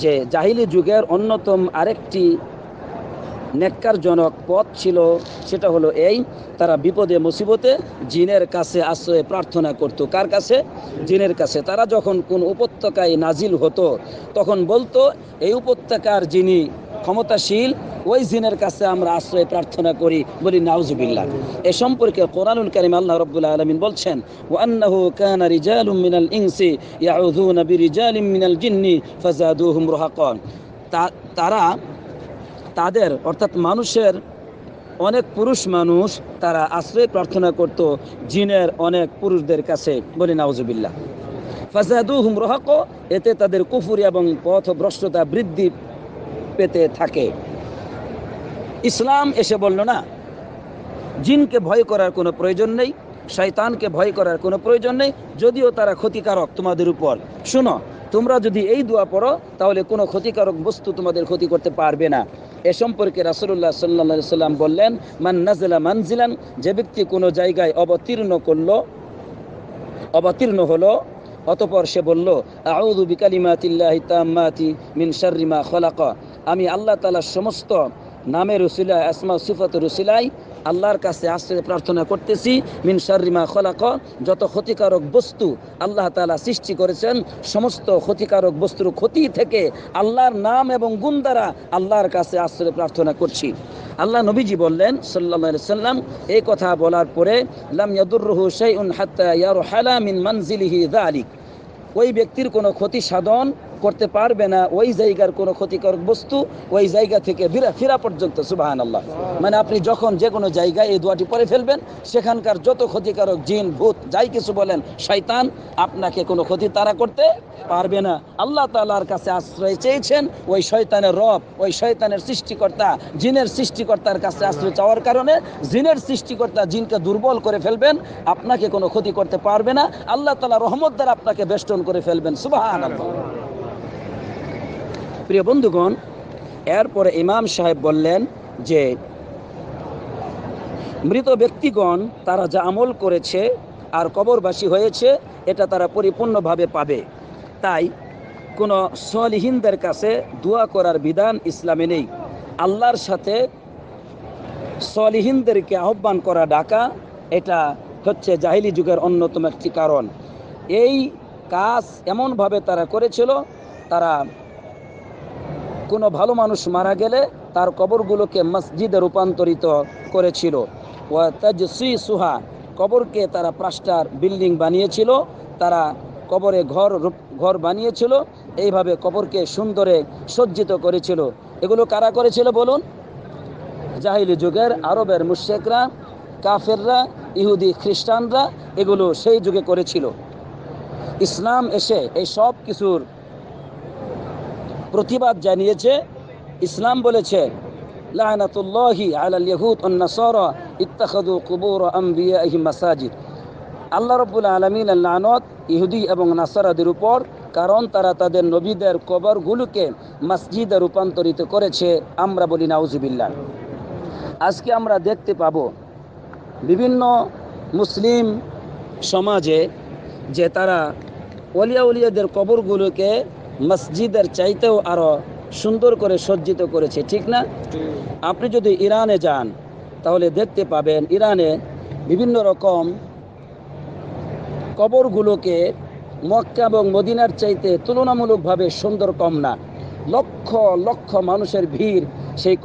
যে জাহিলি যুগের অন্যতম আরেকটি নেককারজনক পথ ছিল, সেটা হলো এই, তারা বিপদে মুসিবতে জিনের কাছে আশ্রয় প্রার্থনা করত। কার কাছে? জিনের কাছে। তারা যখন কোন উপত্যকায় নাজিল হতো তখন বলতো এই উপত্যকার যিনি ক্ষমতাশীল ওই জিনের কাছে আমরা আশ্রয় প্রার্থনা করি, বলি নাউজুবিল্লাহ। এ সম্পর্কে কোরআনুল কারীম আল্লাহ রাব্বুল আলামিন বলছেন ওয়া আন্নাহু কানা রিজালুম মিনাল ইনসি ইয়াউযুনা বিরিজালিম মিনাল জিন্নি ফাযাদুহুম রাহাকান। তারা তাদের অর্থাৎ মানুষের অনেক পুরুষ মানুষ তারা আশ্রয় প্রার্থনা করত জিনের অনেক পুরুষদের কাছে, বলি নাউজুবিল্লাহ। ফাযাদুহুম রাহাকা, এতে তাদের কুফরি এবং পথভ্রষ্টতা বৃদ্ধি পেতে থাকে। ইসলাম এসে বলল না, জিনকে ভয় করার কোনো প্রয়োজন নেই, শয়তানকে ভয় করার কোনো প্রয়োজন নেই, যদিও তারা ক্ষতিকারক তোমাদের উপর। শোনো, তোমরা যদি এই দোয়া পড়ো তাহলে কোনো ক্ষতিকারক বস্তু তোমাদের ক্ষতি করতে পারবে না। এ সম্পর্কে রাসূলুল্লাহ সাল্লাল্লাহু আলাইহি সাল্লাম বললেন, মান নাযালা মানজিলান, যে ব্যক্তি কোনো জায়গায় অবতীর্ণ হলো, অতঃপর সে বলল, আউযু বিকালিমাতিল্লাহি তাম্মাতি মিন শাররি মা খালাকা, আমি আল্লাহ তাআলার সমস্ত নামের উসিলায়, আসমা সিফাতের উসিলায় আল্লাহর কাছে আশ্রয় প্রার্থনা করতেছি, মিন শাররি মা খালাকা, যত ক্ষতিকারক বস্তু আল্লাহ তাআলা সৃষ্টি করেছেন, সমস্ত ক্ষতিকারক বস্তুর ক্ষতি থেকে আল্লাহর নাম এবং গুণ দ্বারা আল্লাহর কাছে আশ্রয় প্রার্থনা করছি। আল্লাহ নবীজি বললেন সাল্লাল্লাহু আলাইহি সাল্লাম, এই কথা বলার পরে, লাম ইয়াদুররুহু শাইউন হাত্তা ইয়ারহালা মিন মানজিলিহি যালিক, ওই ব্যক্তির কোনো ক্ষতি সাধন করতে পারবে না ওই জায়গার কোনো ক্ষতিকারক বস্তু ওই জায়গা থেকে ফেরা পর্যন্ত। সুবহানাল্লাহ। মানে আপনি যখন যে কোনো জায়গায় এই দোয়াটি পড়ে ফেলবেন, সেখানকার যত ক্ষতিকারক জিন ভূত যাই কিছু বলেন, শয়তান আপনাকে কোনো ক্ষতি তারা করতে পারবে না। আল্লাহ তাআলার কাছে আশ্রয় চেয়েছেন, ওই শয়তানের রব, ওই শয়তানের সৃষ্টিকর্তা, জিনের সৃষ্টিকর্তার কাছে আশ্রয় চাওয়ার কারণে জিনের সৃষ্টিকর্তা জিনকে দুর্বল করে ফেলবেন, আপনাকে কোনো ক্ষতি করতে পারবে না। আল্লাহ তাআলা রহমত দ্বারা আপনাকে বেষ্টন করে ফেলবেন। সুবহানাল্লাহ। প্রিয় বন্ধুগণ, এরপরে ইমাম সাহেব বললেন যে মৃত ব্যক্তিগণ তারা যা আমল করেছে আর কবরবাসী হয়েছে, এটা তারা পরিপূর্ণভাবে পাবে। তাই কোনো সলিহিনদের কাছে দোয়া করার বিধান ইসলামে নেই। আল্লাহর সাথে সলিহিনদেরকে আহ্বান করা, ডাকা, এটা হচ্ছে জাহিলি যুগের অন্যতম একটি কারণ। এই কাজ এমনভাবে তারা করেছিল, তারা কোনো ভালো মানুষ মারা গেলে তার কবরগুলোকে মসজিদে রূপান্তরিত করেছিল। ওয়া তাজসিসুহা, কবরকে তারা প্লাস্টার বিল্ডিং বানিয়েছিল, তারা কবরে ঘর বানিয়েছিল, এইভাবে কবরকে সুন্দরে সজ্জিত করেছিল। এগুলো কারা করেছিল বলুন? জাহিলি যুগের আরবের মুশরিকরা, কাফেররা, ইহুদি খ্রিস্টানরা এগুলো সেই যুগে করেছিল। ইসলাম এসে এই সব কিছুর প্রতিবাদ জানিয়েছে। ইসলাম বলেছে, লাআনাতুল্লাহি আলাল ইয়াহুদ ওয়ান নাসারা ইত্তাখাযু কুবুর আমবিয়াইহিম মাসাজিদ, আল্লাহ রাব্বুল আলামিনের লানত ইহুদি এবং নাসারাদের উপর, কারণ তারা তাদের নবীদের কবরগুলোকে মসজিদে রূপান্তরিত করেছে। আমরা বলি নাউজুবিল্লাহ। আজকে আমরা দেখতে পাবো বিভিন্ন মুসলিম সমাজে যে তারা ওলিয়াদের কবরগুলোকে মসজিদের চাইতেও আরো সুন্দর করে সজ্জিত করেছে, ঠিক না? আপনি যদি ইরানে যান তাহলে দেখতে পাবেন ইরানে বিভিন্ন রকম কবরগুলোকে মক্কা এবং মদিনার চাইতে তুলনামূলকভাবে সুন্দর কম না। লক্ষ লক্ষ মানুষের ভিড় সেই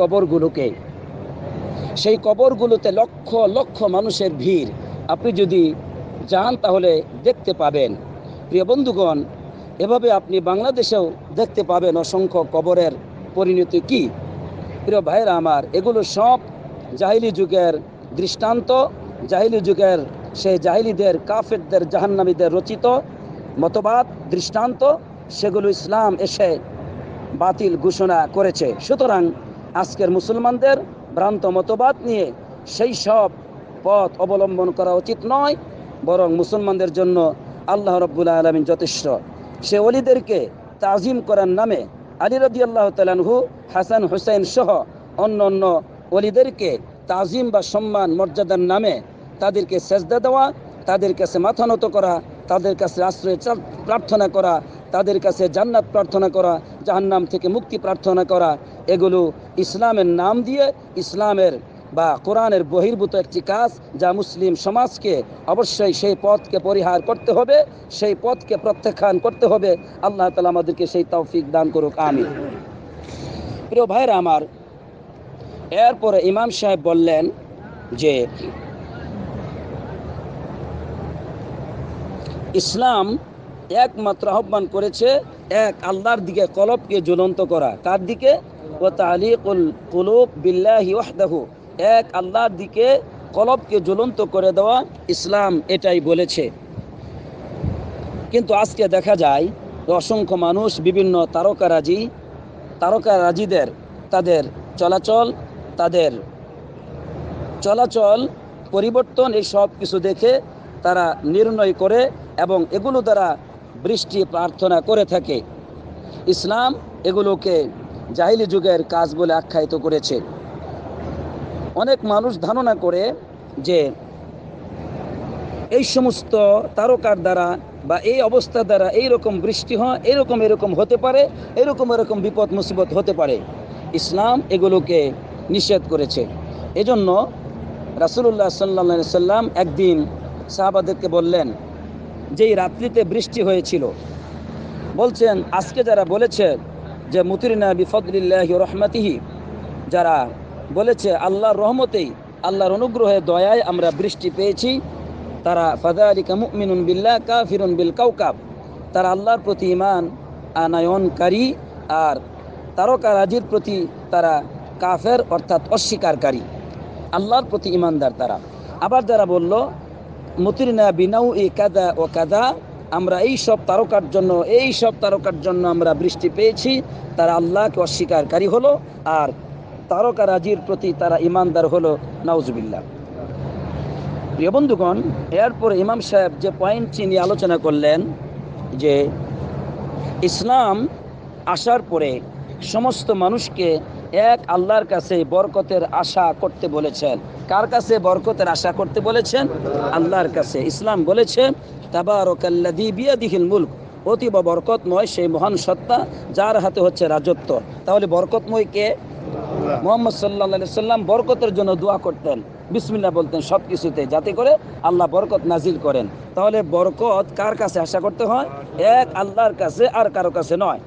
কবরগুলোতে লক্ষ লক্ষ মানুষের ভিড়। আপনি যদি যান তাহলে দেখতে পাবেন। প্রিয় বন্ধুগণ, এভাবে আপনি বাংলাদেশেও দেখতে পাবেন অসংখ্য কবরের পরিণতি কি। প্রিয় ভাইরা আমার, এগুলো সব জাহিলি যুগের দৃষ্টান্ত, জাহিলি যুগের সেই জাহিলিদের, কাফেরদের, জাহান্নামীদের রচিত মতবাদ, দৃষ্টান্ত, সেগুলো ইসলাম এসে বাতিল ঘোষণা করেছে। সুতরাং আজকের মুসলমানদের ভ্রান্ত মতবাদ নিয়ে সেই সব পথ অবলম্বন করা উচিত নয়, বরং মুসলমানদের জন্য আল্লাহ রাব্বুল আলামিন যথেষ্ট। সে ওলিদেরকে তাজিম করার নামে আলী রাদিয়াল্লাহু তাআলা আনহু, হাসান হুসাইন সহ অন্য ওলিদেরকে তাজিম বা সম্মান মর্যাদার নামে তাদেরকে সেজদা দেওয়া, তাদের কাছে মাথা নত করা, তাদের কাছে আশ্রয় প্রার্থনা করা, তাদের কাছে জান্নাত প্রার্থনা করা, জাহান্নাম থেকে মুক্তি প্রার্থনা করা, এগুলো ইসলামের নাম দিয়ে ইসলামের বা কোরআনের বহির্ভূত একটি কাজ, যা মুসলিম সমাজকে অবশ্যই সেই পথকে পরিহার করতে হবে, সেই পথকে প্রত্যাখ্যান করতে হবে। আল্লাহ তাআলা আমাদেরকে সেই তৌফিক দান করুক, আমিন। প্রিয় ভাইরা আমার, এরপরে ইমাম সাহেব বললেন যে ইসলাম একমাত্র আহ্বান করেছে এক আল্লাহর দিকে কলবকে জ্বলন্ত করা। কার দিকে? ওয়া তাআলিকুল কুলুব বিল্লাহি ওয়াহদাহু, এক আল্লাহর দিকে কলবকে জ্বলন্ত করে দেওয়া। ইসলাম এটাই বলেছে। কিন্তু আজকে দেখা যায় অসংখ্য মানুষ বিভিন্ন তারকারাজিদের তাদের চলাচল পরিবর্তন, এই সব কিছু দেখে তারা নির্ণয় করে এবং এগুলো দ্বারা বৃষ্টি প্রার্থনা করে থাকে। ইসলাম এগুলোকে জাহিলি যুগের কাজ বলে আখ্যায়িত করেছে। অনেক মানুষ ধারণা করে যে এই সমস্ত তারকার দ্বারা বা এই অবস্থা দ্বারা এইরকম বৃষ্টি হয়, এরকম হতে পারে, এরকম বিপদ মুসিবত হতে পারে। ইসলাম এগুলোকে নিষেধ করেছে। এজন্য রাসূলুল্লাহ সাল্লাল্লাহু আলাইহি সাল্লাম একদিন সাহাবাদেরকে বললেন, যেই রাত্রিতে বৃষ্টি হয়েছিল, বলছেন আজকে যারা বলেছে যে মুতিরনা বিফদলিল্লাহি ওয়া রাহমাতিহি, যারা বলেছে আল্লাহর রহমতেই, আল্লাহর অনুগ্রহে দয়ায় আমরা বৃষ্টি পেয়েছি, তারা ফাযালিকা মুমিনুন বিল্লাহ কাফিরুন বিল কাওকাব, তারা আল্লাহর প্রতি ঈমান আনয়নকারী আর তারকারাজির প্রতি তারা কাফের অর্থাৎ অস্বীকারী, আল্লাহর প্রতি ঈমানদার তারা। আবার যারা বলল মুতিরনা বিনাউই কাদা ও কাদা, আমরা এই সব তারকার জন্য আমরা বৃষ্টি পেয়েছি, তারা আল্লাহকে অস্বীকারী হলো আর তারকারাজির প্রতি তারা ঈমানদার হলো। নাউজুবিল্লাহ। প্রিয় বন্ধুগণ, এরপরে ইমাম সাহেব যে পয়েন্টটি নিয়ে আলোচনা করলেন যে ইসলাম আসার পরে সমস্ত মানুষকে এক আল্লাহর কাছে বরকতের আশা করতে বলেছেন। কার কাছে বরকতের আশা করতে বলেছেন? আল্লাহর কাছে। ইসলাম বলেছে তাবারাকাল্লাযী বিয়াদিহিল মুলক, অতীব বরকতময় সেই মহান সত্তা যার হাতে হচ্ছে রাজত্ব। তাহলে বরকতময় কে? মুহাম্মদ সাল্লাল্লাহু আলাইহি সাল্লাম বরকতের জন্য দোয়া করতেন, বিসমিল্লাহ বলতেন সব কিছুতে, যাতে করে আল্লাহ বরকত নাজিল করেন। তাহলে বরকত কার কাছে আশা করতে হয়? এক আল্লাহর কাছে, আর কারো কাছে নয়।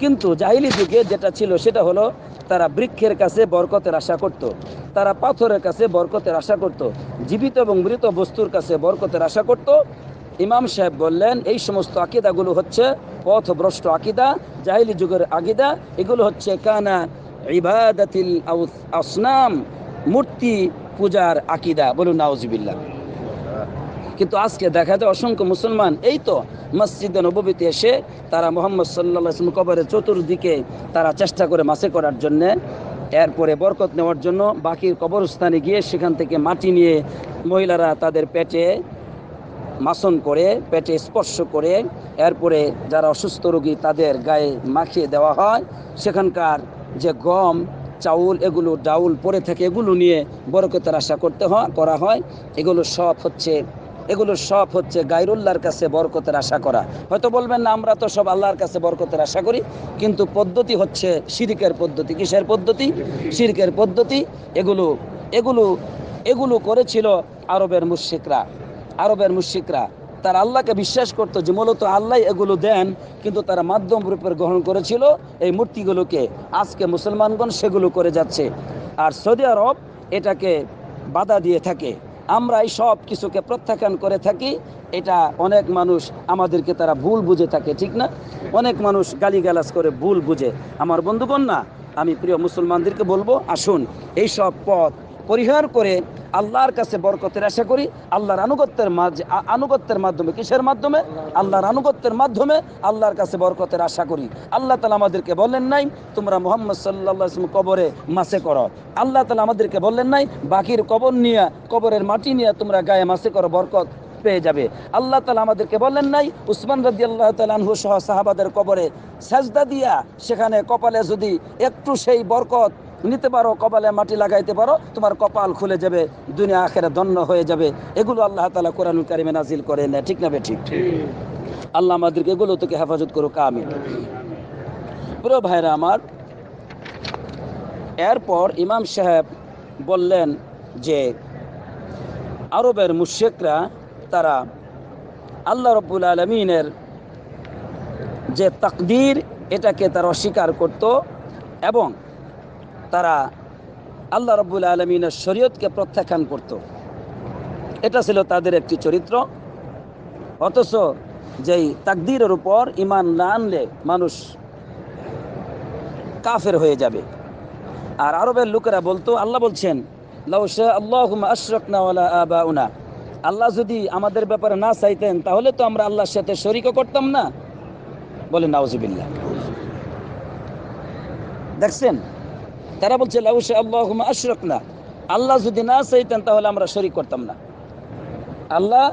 কিন্তু জাহিলি যুগে যেটা ছিল সেটা হলো তারা বৃক্ষের কাছে বরকতের আশা করত, তারা পাথরের কাছে বরকতের আশা করত, জীবিত এবং মৃত বস্তুর কাছে বরকতের আশা করত। ইমাম সাহেব বললেন এই সমস্ত আকীদাগুলো হচ্ছে পথভ্রষ্ট আকীদা, জাহিলি যুগের আকীদা। এগুলো হচ্ছে কানা ইবাদাতিল আসনাম, মূর্তি পূজার আকীদা। বলুন নাউজুবিল্লাহ। কিন্তু আজকে দেখা যায় অসংখ্য মুসলমান এই তো মসজিদে নববীতে এসে তারা মুহাম্মদ সাল্লাল্লাহু আলাইহি ওয়াসাল্লাম কবরের চতুর্দিকে তারা চেষ্টা করে মাসে করার জন্যে, এরপরে বরকত নেওয়ার জন্য বাকির কবরস্থানে গিয়ে সেখান থেকে মাটি নিয়ে মহিলারা তাদের পেটে মাসন করে, পেটে স্পর্শ করে, এরপরে যারা অসুস্থ রোগী তাদের গায়ে মাখিয়ে দেওয়া হয়। সেখানকার যে গম, চাউল, এগুলো ডাউল পরে থাকে, এগুলো নিয়ে বরকতের আশা করা হয়। এগুলো সব হচ্ছে গায়রুল্লাহর কাছে বরকতের আশা করা। হয়তো বলবেন না আমরা তো সব আল্লাহর কাছে বরকতের আশা করি, কিন্তু পদ্ধতি হচ্ছে শিরকের পদ্ধতি। কিসের পদ্ধতি? শিরকের পদ্ধতি। এগুলো করেছিল আরবের মুশরিকরা। তারা আল্লাহকে বিশ্বাস করতো যে মূলত আল্লাহ এগুলো দেন, কিন্তু তারা মাধ্যম রূপে গ্রহণ করেছিল এই মূর্তিগুলোকে। আজকে মুসলমানগণ সেগুলো করে যাচ্ছে, আর সৌদি আরব এটাকে বাধা দিয়ে থাকে। আমরা এই সব কিছুকে প্রত্যাখ্যান করে থাকি। এটা অনেক মানুষ আমাদেরকে তারা ভুল বুঝে থাকে, ঠিক না? অনেক মানুষ গালিগালাজ করে ভুল বুঝে। আমার বন্ধুগণ, না, আমি প্রিয় মুসলমানদেরকে বলবো, আসুন এই সব পথ পরিহার করে আল্লাহর কাছে বরকতের আশা করি। আল্লাহর আনুগত্যের মাধ্যমে। কিসের মাধ্যমে? আল্লাহর আনুগত্যের মাধ্যমে আল্লাহর কাছে বরকতের আশা করি। আল্লাহ তাআলা আমাদেরকে বললেন নাই তোমরা মুহাম্মদ সাল্লাল্লাহু আলাইহি ওয়াসাল্লাম কবরে মাসে করো। আল্লাহ তাআলা আমাদেরকে বললেন নাই বাকির কবরের মাটি নিয়ে তোমরা গায়ে মাসে করো, বরকত পেয়ে যাবে। আল্লাহ তাআলা আমাদেরকে বললেন নাই উসমান রাদিয়াল্লাহু তাআলা আনহু সহ সাহাবাদের কবরে সাজদা দিয়া সেখানে কপালে যদি একটু সেই বরকত নিতে পারো, কপালে মাটি লাগাইতে পারো, তোমার কপাল খুলে যাবে, দুনিয়া আখিরাত ধন্য হয়ে যাবে। এগুলো আল্লাহ তাআলা কোরআনুল কারীমে নাজিল করেন না, ঠিক না ঠিক? আল্লাহ আমাদেরকে এগুলো থেকে হেফাজত করুক, আমিন। প্রিয় ভাইরা আমার, এরপর ইমাম সাহেব বললেন যে আরবের মুশরিকরা তারা আল্লাহ রাব্বুল আলামিনের যে তাকদীর এটাকে তারা অস্বীকার করত এবং তারা আল্লাহ রাব্বুল আলামিনের শরীয়তকে প্রত্যাখ্যান করত। এটা ছিল তাদের একটি চরিত্র। অথচ যেই তাকদীরের উপর ঈমান না আনলে মানুষ কাফের হয়ে যাবে। আর আরবের লোকেরা বলতো, আল্লাহ বলছেন লাউ শা আল্লাহু মা আশরাকনা ওয়ালা আবাউনা, আল্লাহ যদি আমাদের ব্যাপারে না চাইতেন তাহলে তো আমরা আল্লাহর সাথে শরীকও করতাম না। বলে নাউজুবিল্লাহ। দেখছেন, তারা বলছে লাউ শা আল্লাহু মা আশরাকনা, আল্লাহ যদি না চাইতেন তাহলে আমরা শরীক করতাম না। আল্লাহ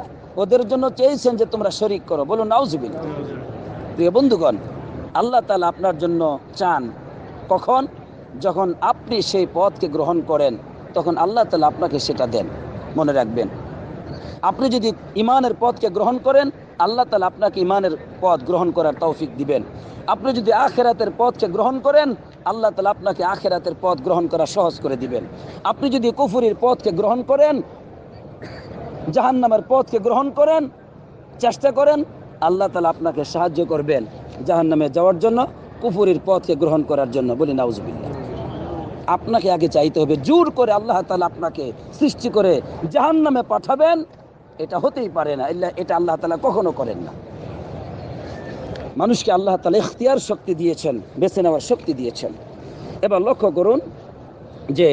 ওদের জন্য চেয়েছেন যে তোমরা শরীক করো। বলো নাউজুবিল্লাহ। প্রিয় বন্ধুগণ, আল্লাহ তাআলা আপনার জন্য চান কখন? যখন আপনি সেই পথকে গ্রহণ করেন তখন আল্লাহ তাআলা আপনাকে সেটা দেন। মনে রাখবেন, আপনি যদি ইমানের পথকে গ্রহণ করেন আল্লাহ তাআলা আপনাকে ইমানের পথ গ্রহণ করার তৌফিক দিবেন। আপনি যদি আখিরাতের পথকে গ্রহণ করেন আল্লাহ তাআলা আপনাকে আখিরাতের পথ গ্রহণ করা সহজ করে দিবেন। আপনি যদি কুফরির পথকে গ্রহণ করেন, জাহান্নামের পথকে গ্রহণ করেন, চেষ্টা করেন, আল্লাহ তাআলা আপনাকে সাহায্য করবেন জাহান্নামে যাওয়ার জন্য, কুফরির পথকে গ্রহণ করার জন্য। বলি নাউজুবিল্লাহ। আপনাকে আগে চাইতে হবে, জোর করে আল্লাহ তাআলা আপনাকে সৃষ্টি করে জাহান্নামে পাঠাবেন, এটা হতেই পারে না। এটা আল্লাহ তাআলা কখনো করেন না। মানুষকে আল্লাহ তাআলা ইখতিয়ার শক্তি দিয়েছেন, বেছে নেওয়ার শক্তি দিয়েছেন। এবার লক্ষ্য করুন যে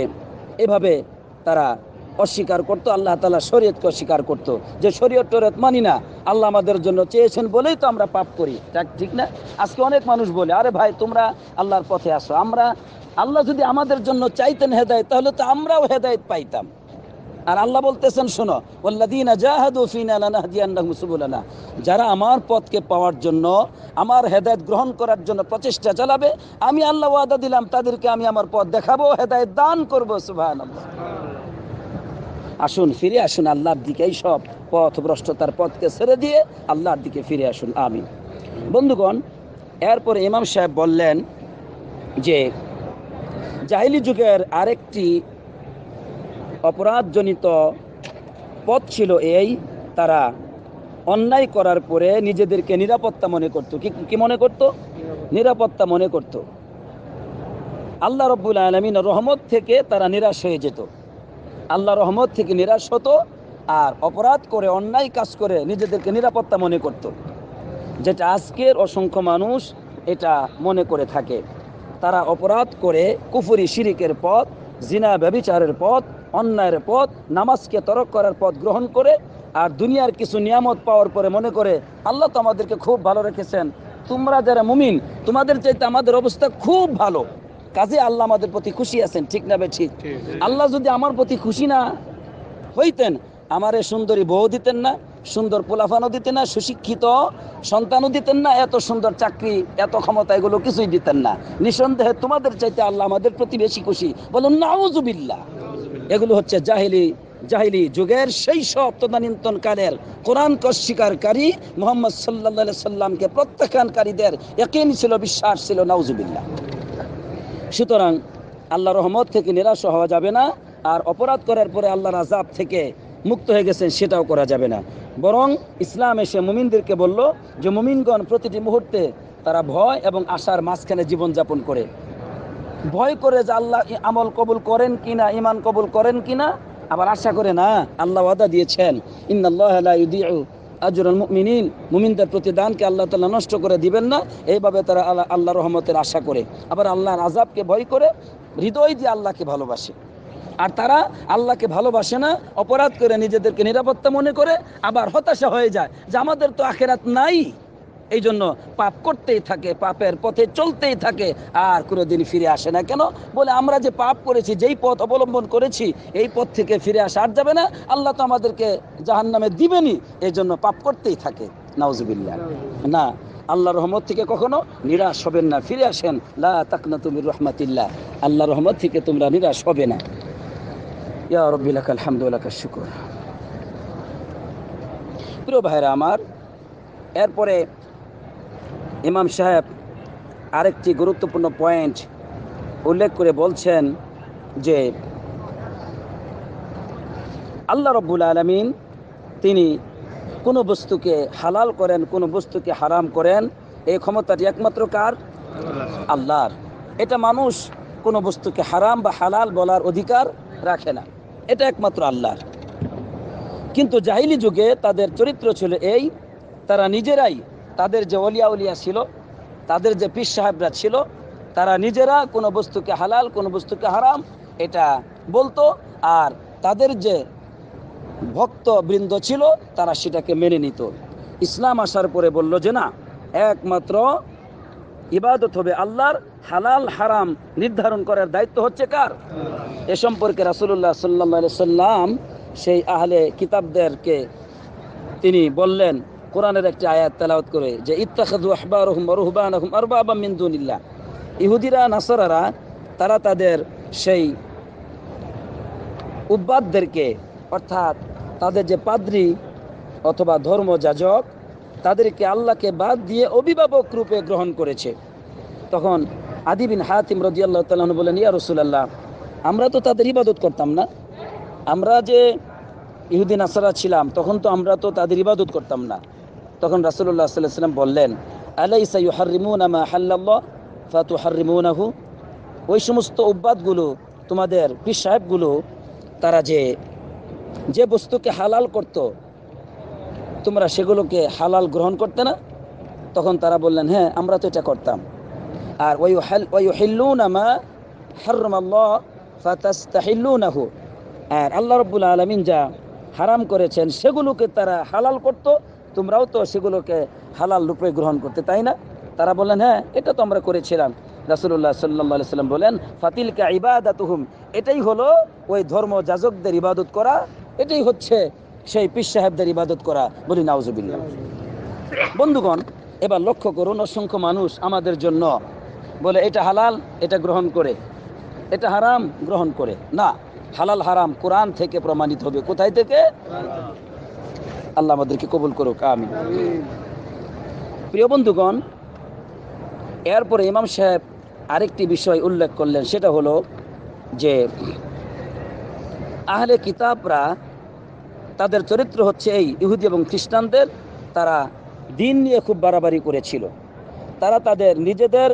এভাবে তারা অস্বীকার করতো, আল্লাহ তাআলা শরীয়তকে অস্বীকার করতো, যে শরীয়ত টরীয়ত মানি না, আল্লাহ আমাদের জন্য চেয়েছেন বলেই তো আমরা পাপ করি। ঠিক না? আজকে অনেক মানুষ বলে, আরে ভাই তোমরা আল্লাহর পথে আসো, আল্লাহ যদি আমাদের জন্য চাইতেন হেদায়েত তাহলে তো আমরাও হেদায়েত পাইতাম। আর আল্লাহ বলতেছেন, শোনো, ওয়াল্লাযীনা জাহাদু ফীনা লানাহদিয়ান্নাহুম সুবুলানা, যারা আমার পথকে পাওয়ার জন্য, আমার হেদায়েত গ্রহণ করার জন্য প্রচেষ্টা চালাবে, আমি আল্লাহ ওয়াদা দিলাম তাদেরকে আমি আমার পথ দেখাবো, হেদায়েত দান করব। সুবহানাল্লাহ। আসুন, ফিরে আসুন আল্লাহর দিকে, এই সব পথভ্রষ্টতার পথকে ছেড়ে দিয়ে আল্লাহর দিকে ফিরে আসুন। আমিন। বন্ধুগণ, এরপরে ইমাম সাহেব বললেন যে জাহিলি যুগের আরেকটি অপরাধজনিত পথ ছিল এই, তারা অন্যায় করার পরে নিজেদেরকে নিরাপত্তা মনে করত। কি মনে করত? নিরাপত্তা মনে করত। আল্লাহ রাব্বুল আলামিনের রহমত থেকে তারা নিরাশ হয়ে যেত, আল্লাহ রহমত থেকে নিরাশ হতো, আর অপরাধ করে, অন্যায় কাজ করে নিজেদেরকে নিরাপত্তা মনে করত, যেটা আজকের অসংখ্য মানুষ এটা মনে করে থাকে। তারা অপরাধ করে কুফরি শিরিকের পথ, জিনা ব্যভিচারের পথ, অন্যায়ের পথ, নামাজকে তরক করার পথ গ্রহণ করে, আর দুনিয়ার কিছু নিয়ামত পাওয়ার পরে মনে করে আল্লাহ তো আমাদেরকে খুব ভালো রেখেছেন, তোমরা যারা মুমিন তোমাদের চাইতে আমাদের অবস্থা খুব ভালো, কাজে আল্লাহ আমাদের প্রতি খুশি আছেন। ঠিক না ভাই? ঠিক। আল্লাহ যদি আমার প্রতি খুশি না হইতেন, আমারে সুন্দরী বউ দিতেন না, সুন্দর পোলাফানও দিতেন না, সুশিক্ষিত সন্তানও দিতেন না, এত সুন্দর চাকরি, এত ক্ষমতা, এগুলো কিছুই দিতেন না। নিঃসন্দেহে তোমাদের চাইতে আল্লাহ আমাদের প্রতি বেশি খুশি। বলুন নাউজুবিল্লাহ। এগুলো হচ্ছে জাহিলি যুগের সেই সব তদানীন্তনকালের কোরআনকে অস্বীকারী, মুহাম্মদ সাল্লাল্লাহু আলাইহি সাল্লামকে প্রত্যাখ্যানকারীদের ইয়াকিন ছিল, বিশ্বাস ছিল। নাউজুবিল্লাহ। সুতরাং আল্লাহর রহমত থেকে নিরাশ হওয়া যাবে না, আর অপরাধ করার পরে আল্লাহর আযাব থেকে মুক্ত হয়ে গেছেন সেটাও করা যাবে না। বরং ইসলাম এসে মুমিনদেরকে বলল যে মুমিনগণ প্রতিটি মুহূর্তে তারা ভয় এবং আশার মাঝখানে জীবনযাপন করে, ভয় করে যে আল্লাহ আমল কবুল করেন কিনা, ঈমান কবুল করেন কিনা, আবার আশা করে না, আল্লাহ ওয়াদা দিয়েছেন ইন্নাল্লাহা লা ইউদিউ আজরুল মুমিনিন, মুমিনদের প্রতিদানকে আল্লাহ তাআলা নষ্ট করে দিবেন না। এইভাবে তারা আল্লাহর রহমতের আশা করে, আবার আল্লাহর আযাবকে ভয় করে, হৃদয় দিয়ে আল্লাহকে ভালোবাসে। আর তারা আল্লাহকে ভালোবাসে না, অপরাধ করে নিজেদেরকে নিরাপত্তা মনে করে, আবার হতাশা হয়ে যায় যে আমাদের তো আখিরাত নাই, এই জন্য পাপ করতেই থাকে, পাপের পথে চলতেই থাকে, আর কোনোদিন ফিরে আসে না। কেন? বলে আমরা যে পাপ করেছি, যেই পথ অবলম্বন করেছি, এই পথ থেকে ফিরে আসা আর যাবে না, আল্লাহ তো আমাদেরকে জাহান্নামে দিবেনই, এই জন্য পাপ করতেই থাকে। নাউজুবিল্লাহ। না, আল্লাহর রহমত থেকে কখনো নিরাশ হবেন না, ফিরে আসেন। লা তাকনাতু মির রাহমাতিল্লাহ, আল্লাহর রহমত থেকে তোমরা নিরাশ হবে না। ইয়া রাব্বি লাকাল হামদু ওয়া লাকাশ শুকর। প্রিয় ভাইরা আমার, এরপরে ইমাম সাহেব আরেকটি গুরুত্বপূর্ণ পয়েন্ট উল্লেখ করে বলছেন যে আল্লাহ রাব্বুল আলামিন তিনি কোনো বস্তুকে হালাল করেন, কোনো বস্তুকে হারাম করেন, এই ক্ষমতাটি একমাত্র কার? আল্লাহর। এটা মানুষ কোনো বস্তুকে হারাম বা হালাল বলার অধিকার রাখে না, এটা একমাত্র আল্লাহর। কিন্তু জাহিলি যুগে তাদের চরিত্র ছিল এই, তারা নিজেরাই, তাদের যে ওলিয়া ছিল, তাদের যে পীর সাহেবরা ছিল, তারা নিজেরা কোনো বস্তুকে হালাল, কোনো বস্তুকে হারাম এটা বলতো, আর তাদের যে ভক্তবৃন্দ ছিল তারা সেটাকে মেনে নিত। ইসলাম আসার পরে বলল যে না, একমাত্র ইবাদত হবে আল্লাহর, হালাল হারাম নির্ধারণ করার দায়িত্ব হচ্ছে কার? এ সম্পর্কে রাসূলুল্লাহ সাল্লাল্লাহু আলাইহি সাল্লাম সেই আহলে কিতাবদেরকে তিনি বললেন, কোরআনের একটি আয়াত তেলাওয়াত করে, যে ইত্তাখাযু আহবারহুম ওয়া রুহবানাহুম আরবাবাম মিন দুনিল্লাহ, ইহুদিরা নাসারারা তারা তাদের সেই উব্বাদদেরকে, অর্থাৎ তাদের যে পাদ্রী অথবা ধর্মযাজক, তাদেরকে আল্লাহকে বাদ দিয়ে অভিভাবক রূপে গ্রহণ করেছে। তখন আদি বিন হাতিম রাদিয়াল্লাহু তাআলা আনহু বলেন, ইয়া রাসূলুল্লাহ, আমরা তো তাদের ইবাদত করতাম না। আমরা যে ইহুদি নাসারা ছিলাম তখন তো আমরা তো তাদের ইবাদত করতাম না। তখন রাসূলুল্লাহ সাল্লাল্লাহু আলাইহি ওয়াসাল্লাম বললেন, আলাইসা ইউহাররিমুনা মা হাল্লাল্লাহ ফাতুহাররিমুনাহু, ওই সমস্ত উব্বাদগুলো, তোমাদের পীর সাহেবগুলো, তারা যে বস্তুকে হালাল করত তোমরা সেগুলোকে হালাল গ্রহণ করতে না? তখন তারা বললেন, হ্যাঁ আমরা তো এটা করতাম। আর ওয়ায়ুহিল্লুনা মা হাররামাল্লাহ ফাতাস্তাহিল্লুনাহু, আর আল্লাহ রাব্বুল আলামিন যা হারাম করেছেন সেগুলোকে তারা হালাল করত, তোমরাও তো সেগুলোকে হালাল রূপে গ্রহণ করতে, তাই না? তারা বললেন, হ্যাঁ এটা তো আমরা করেছিলাম। রাসূলুল্লাহ সাল্লাল্লাহু আলাইহি সাল্লাম বলেন, ফাতিলকা ইবাদাতুহুম, এটাই হলো ওই ধর্ম যাজকদের ইবাদত করা, এটাই হচ্ছে সেই পীর সাহেবদের ইবাদত করা। বলি নাউজুবিল্লাহ। বন্ধুগণ, এবার লক্ষ্য করুন, অসংখ্য মানুষ আমাদের জন্য বলে এটা হালাল, এটা গ্রহণ করে, এটা হারাম গ্রহণ করে না। হালাল হারাম কোরআন থেকে প্রমাণিত হবে। কোথায় থেকে? আল্লাহ আমাদেরকে কবুল করুক, আমিন। প্রিয় বন্ধুগণ, এরপরে ইমাম সাহেব আরেকটি বিষয় উল্লেখ করলেন, সেটা হলো যে আহলে কিতাবরা, তাদের চরিত্র হচ্ছে এই ইহুদি এবং খ্রিস্টানদের, তারা দিন নিয়ে খুব বাড়াবাড়ি করেছিল। তারা তাদের নিজেদের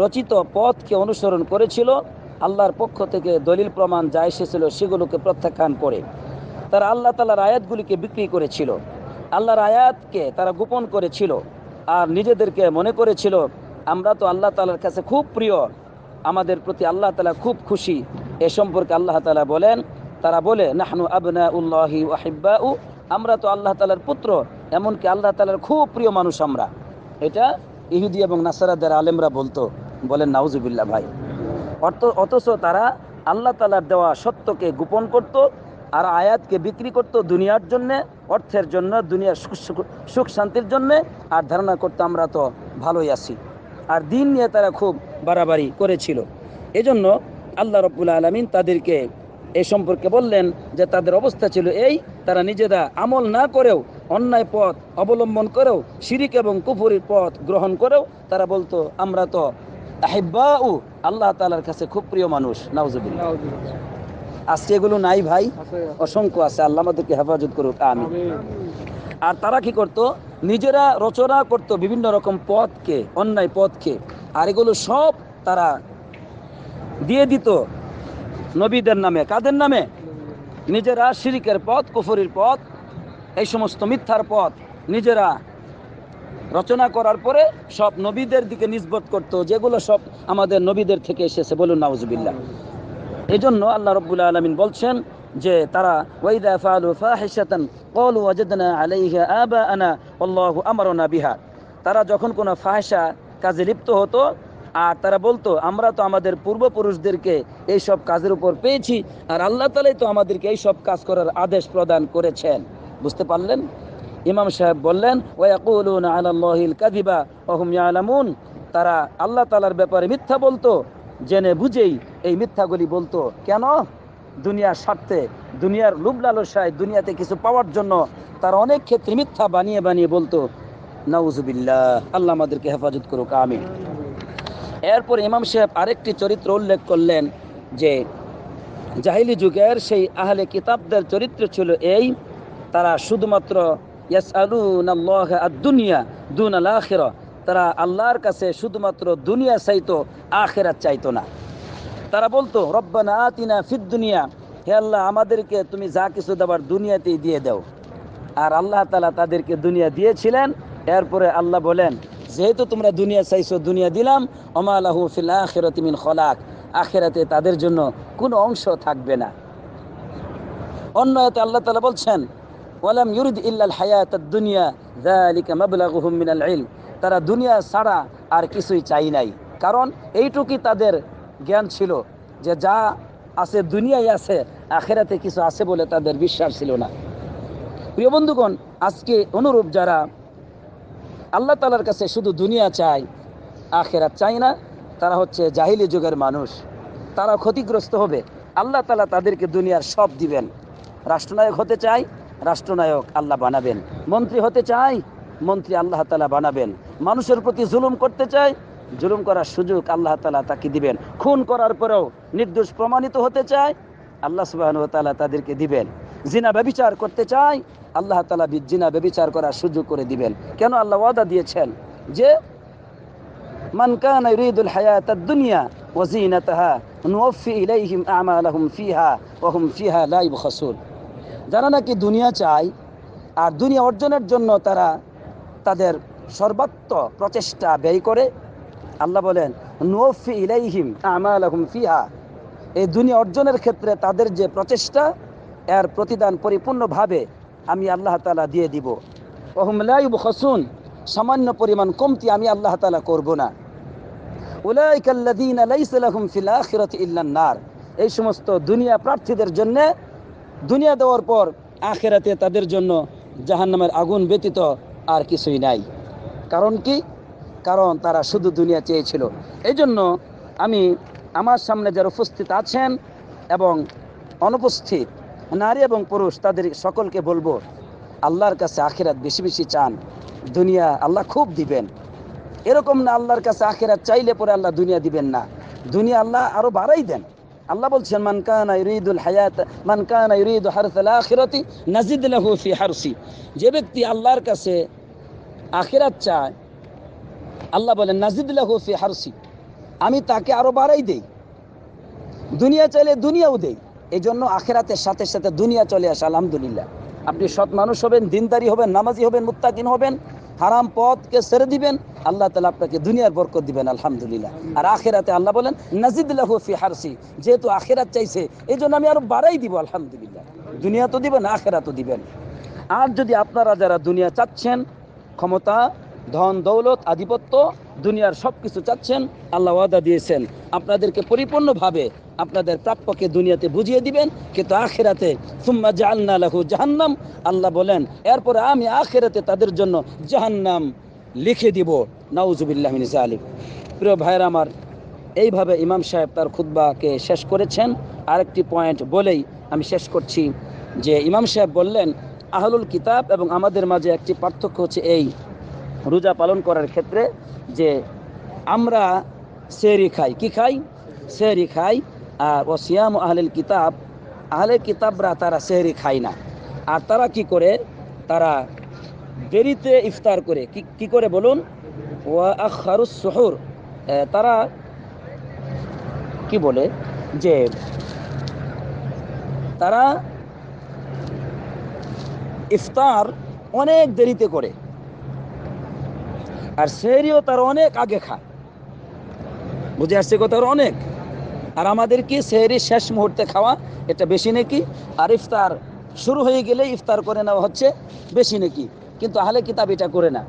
রচিত পথকে অনুসরণ করেছিল, আল্লাহর পক্ষ থেকে দলিল প্রমাণ যা এসেছিল সেগুলোকে প্রত্যাখ্যান করে তারা আল্লাহ তাআলার আয়াতগুলিকে বিক্রি করেছিল, আল্লাহর আয়াতকে তারা গোপন করেছিল, আর নিজেদেরকে মনে করেছিল আমরা তো আল্লাহ তাআলার কাছে খুব প্রিয়, আমাদের প্রতি আল্লাহ তাআলা খুব খুশি। এ সম্পর্কে আল্লাহ তাআলা বলেন, তারা বলে নাহনু আবনাউল্লাহি ওয়া হিব্বাউ, আমরা তো আল্লাহ তাআলার পুত্র, এমনকি আল্লাহ তাআলার খুব প্রিয় মানুষ আমরা। এটা ইহুদি এবং নাসারাদের আলেমরা বলতো। বলেন নাউজুবিল্লাহ ভাই। অথচ তারা আল্লাহ তাআলার দেওয়া সত্যকে গোপন করত, আর আয়াতকে বিক্রি করত দুনিয়ার জন্যে, অর্থের জন্য, দুনিয়ার সুখ শান্তির জন্যে, আর ধারণা করতো আমরা তো ভালোই আছি। আর দিন নিয়ে তারা খুব বাড়াবাড়ি করেছিল। এজন্য আল্লাহ রাব্বুল আলামিন তাদেরকে এই সম্পর্কে বললেন যে তাদের অবস্থা ছিল এই, তারা নিজেরা আমল না করেও, অন্যায় পথ অবলম্বন করেও, শিরিক এবং কুফরির পথ গ্রহণ করেও তারা বলতো আমরা তো আহিব্বাউ, আল্লাহ তাআলার কাছে খুব প্রিয় মানুষ। নাউজুবিল্লাহ। আজকে এগুলো নাই ভাই, অসংখ্য আছে। আল্লাহ আমাদেরকে হেফাজত করুক, আমিন। আর তারা কি করত? নিজেরা রচনা করত বিভিন্ন রকম পথকে, অন্যায় পথকে, আর এগুলো সব তারা দিয়ে দিত নবীদের নামে। কাদের নামে? নিজেরা শিরিকের পথ, কুফরির পথ, এই সমস্ত মিথ্যার পথ নিজেরা রচনা করার পরে সব নবীদের দিকে নিসবত করত, যেগুলো সব আমাদের নবীদের থেকে এসেছে। বলুন নাউজুবিল্লাহ। এই জন্য আল্লাহ রাব্বুল আলামিন বলছেন যে তারা ওয়াইদা ফাআলু ফাহিশাতান ক্বালু ওয়াজাদনা আলাইহা আবাআনা আল্লাহু আমারনা বিহা, তারা যখন কোনো ফাহিশা কাজে লিপ্ত হতো আর তারা বলতো আমরা তো আমাদের পূর্বপুরুষদেরকে এই সব কাজের উপর পেয়েছি, আর আল্লাহ তাআলাই তো আমাদেরকে এই সব কাজ করার আদেশ প্রদান করেছেন। বুঝতে পারলেন? ইমাম সাহেব বললেন ওয়ায়াকুলুনা আলাল্লাহিল কাযিবা ওয়া হুম ইয়ালামুন, তারা আল্লাহ তাআলার ব্যাপারে মিথ্যা বলতো, জেনে বুঝেই এই মিথ্যাগুলি বলতো। কেন? দুনিয়ার স্বার্থে, দুনিয়ার লোভ লালসায়, দুনিয়াতে কিছু পাওয়ার জন্য তারা অনেক ক্ষেত্রে মিথ্যা বানিয়ে বানিয়ে বলতো। নাউজুবিল্লাহ। আল্লাহ আমাদেরকে হেফাজত করুক, আমিন। এরপর ইমাম সাহেব আরেকটি চরিত্র উল্লেখ করলেন যে জাহিলি যুগের সেই আহলে কিতাবদের চরিত্র ছিল এই, তারা শুধুমাত্র ইয়াসআলুনাল্লাহ আদ-দুনিয়া দুনাল আখিরা, তারা আল্লাহর কাছে শুধুমাত্র দুনিয়া চাইতো, আখিরাত চাইতো না। তারা বলতো রব্বানা আতিনা ফিদ দুনিয়া, হে আল্লাহ আমাদেরকে তুমি যা কিছু দেবার দুনিয়াতেই দিয়ে দাও। আর আল্লাহ তাআলা তাদেরকে দুনিয়া দিয়েছিলেন। এরপরে আল্লাহ বলেন যেহেতু তোমরা দুনিয়া চাইছো, দুনিয়া দিলাম, ওমা লাহু ফিল আখিরাতি মিন খলাক, আখিরাতে তাদের জন্য কোনো অংশ থাকবে না। অন্য আয়াতে আল্লাহ তাআলা বলছেন ওয়ালাম ইউরিদ ইল্লাল হায়াতাদ দুনিয়া যালিকা মাবলাগুহুম মিনাল ইলম, তারা দুনিয়া ছাড়া আর কিছুই চাই নাই, কারণ এইটুকুই তাদের জ্ঞান ছিল যে যা আছে দুনিয়ায় আছে, আখিরাতে কিছু আছে বলে তাদের বিশ্বাস ছিল না। প্রিয় বন্ধুগণ, আজকে অনুরূপ যারা আল্লাহ তাআলার কাছে শুধু দুনিয়া চায়, আখিরাত চায় না, তারা হচ্ছে জাহিলি যুগের মানুষ, তারা ক্ষতিগ্রস্ত হবে। আল্লাহ তাআলা তাদেরকে দুনিয়ার সব দিবেন। রাষ্ট্রনায়ক হতে চাই, রাষ্ট্রনায়ক আল্লাহ বানাবেন। মন্ত্রী হতে চাই, মন্ত্রী আল্লাহ তাআলা বানাবেন। মানুষের প্রতি জুলুম করতে চাই, জুলুম করার সুযোগ আল্লাহ তাআলা তাকে দিবেন। খুন করার পরেও নির্দোষ প্রমাণিত হতে চায়, আল্লাহ সুবহানাহু ওয়া তাআলা তাদেরকে দিবেন। জিনা ব্যভিচার করতে চাই, আল্লাহ তাআলা জিনা ব্যভিচার করার সুযোগ করে দিবেন। কেন? আল্লাহ ওয়াদা দিয়েছেন যে মান কানা ইউরিদুল হায়াতাদ দুনিয়া ওয়া যিনাতাহা নুওয়াফি ইলাইহিম আমালাহুম ফিহা ওয়া হুম ফিহা লা ইউবখাসুন। যারা নাকি দুনিয়া চায় আর দুনিয়া অর্জনের জন্য তারা তাদের সর্বাত্ম প্রচেষ্টা ব্যয় করে, আল্লাহ বলেন নুওয়াফি ইলাইহিম আমালাহুম ফিহা, এই দুনিয়া অর্জনের ক্ষেত্রে তাদের যে প্রচেষ্টা, এর প্রতিদান পরিপূর্ণভাবে আমি আল্লাহ তাআলা দিয়ে দিব। ওয়া হুম লা ইউবখাসুন, সামান্য পরিমাণ কমতি আমি আল্লাহ তাআলা করব না। উলাইকা আল্লাযীনা লাইসা লাহুম ফিল আখিরাতি ইল্লান নার, এই সমস্ত দুনিয়া প্রার্থীদের জন্য দুনিয়া দেওয়ার পর আখিরাতে তাদের জন্য জাহান্নামের আগুন ব্যতীত আর কিছুই নাই। কারণ কি? কারণ তারা শুধু দুনিয়া চেয়েছিল। এই জন্য আমি আমার সামনে যারা উপস্থিত আছেন এবং অনুপস্থিত নারী এবং পুরুষ, তাদের সকলকে বলবো আল্লাহর কাছে আখিরাত বেশি বেশি চান। দুনিয়া আল্লাহ খুব দিবেন, এরকম না আল্লাহর কাছে আখিরাত চাইলে পরে আল্লাহ দুনিয়া দিবেন না। দুনিয়া আল্লাহ আরো বাড়াই দেন। আল্লাহ বলছেন মান কানা ইউরিদুল হায়াত মান কানা ইউরিদু হারসাল আখিরাতি নাজিদ লাহু ফি হারসি, যে ব্যক্তি আল্লাহর কাছে আখিরাত চায়, আল্লাহ বলেন নাজিদ লাহু ফি হারসি, আমি তাকে আরো বাড়াই দেই। দুনিয়া চাইলে দুনিয়াও দেই। এই জন্য আখিরাতের সাথে সাথে দুনিয়া চলে আসে। আলহামদুলিল্লাহ, আপনি সৎ মানুষ হবেন, দিনদারি হবেন, নামাজি হবেন, মুত্তাকিন হবেন, হারাম পথকে ছেড়ে দিবেন, আল্লাহ তাআলা আপনাকে দুনিয়ার বরকত দিবেন। আলহামদুলিল্লাহ। আর আখিরাতে আল্লাহ বলেন নাজিদ লাহু ফি হারসি, যেহেতু আখিরাত চাইছে এই জন্য আমি আরো বাড়াই দিব। আলহামদুলিল্লাহ, দুনিয়া তো দিবেন, আখিরাতও দিবেন। আর যদি আপনারা যারা দুনিয়া চাচ্ছেন, ক্ষমতা, ধন দৌলত, আধিপত্য, দুনিয়ার সব কিছু চাচ্ছেন, আল্লাহ ওয়াদা দিয়েছেন আপনাদেরকে পরিপূর্ণভাবে আপনাদের প্রাপ্যকে দুনিয়াতে বুঝিয়ে দিবেন, কিন্তু আখিরাতে সুম্মা জাআলনা লাহু জাহান্নাম, আল্লাহ বলেন এরপরে আমি আখিরাতে তাদের জন্য জাহান্নাম লিখে দিব। নাউজুবিল্লাহি মিন যালিক। প্রিয় ভাইরা আমার, এইভাবে ইমাম সাহেব তার খুতবাকে শেষ করেছেন। আরেকটি পয়েন্ট বলেই আমি শেষ করছি যে ইমাম সাহেব বললেন আহলুল কিতাব এবং আমাদের মাঝে একটি পার্থক্য হচ্ছে এই, রোজা পালন করার ক্ষেত্রে যে আমরা সেহরি খাই। কি খাই? সেহরি খাই। আর ও সিয়াম আহলুল কিতাব, আহলে কিতাবরা তারা সেহরি খায় না। আর তারা কি করে? তারা দেরিতে ইফতার করে। কি করে বলুন? ওয়া আখারুস সুহুর, তারা কি বলে যে তারা ইফতার অনেক দেরিতে করে, আর সেহরিও তার অনেক আগে খায়। বুঝে আসছে কথা? অনেক। আর আমাদের কি সেহরি শেষ মুহূর্তে খাওয়া, এটা বেশি নাকি, আর ইফতার শুরু হয়ে গেলে ইফতার করে নেওয়া হচ্ছে বেশি নাকি। কিন্তু আহলে কিতাব এটা করে না,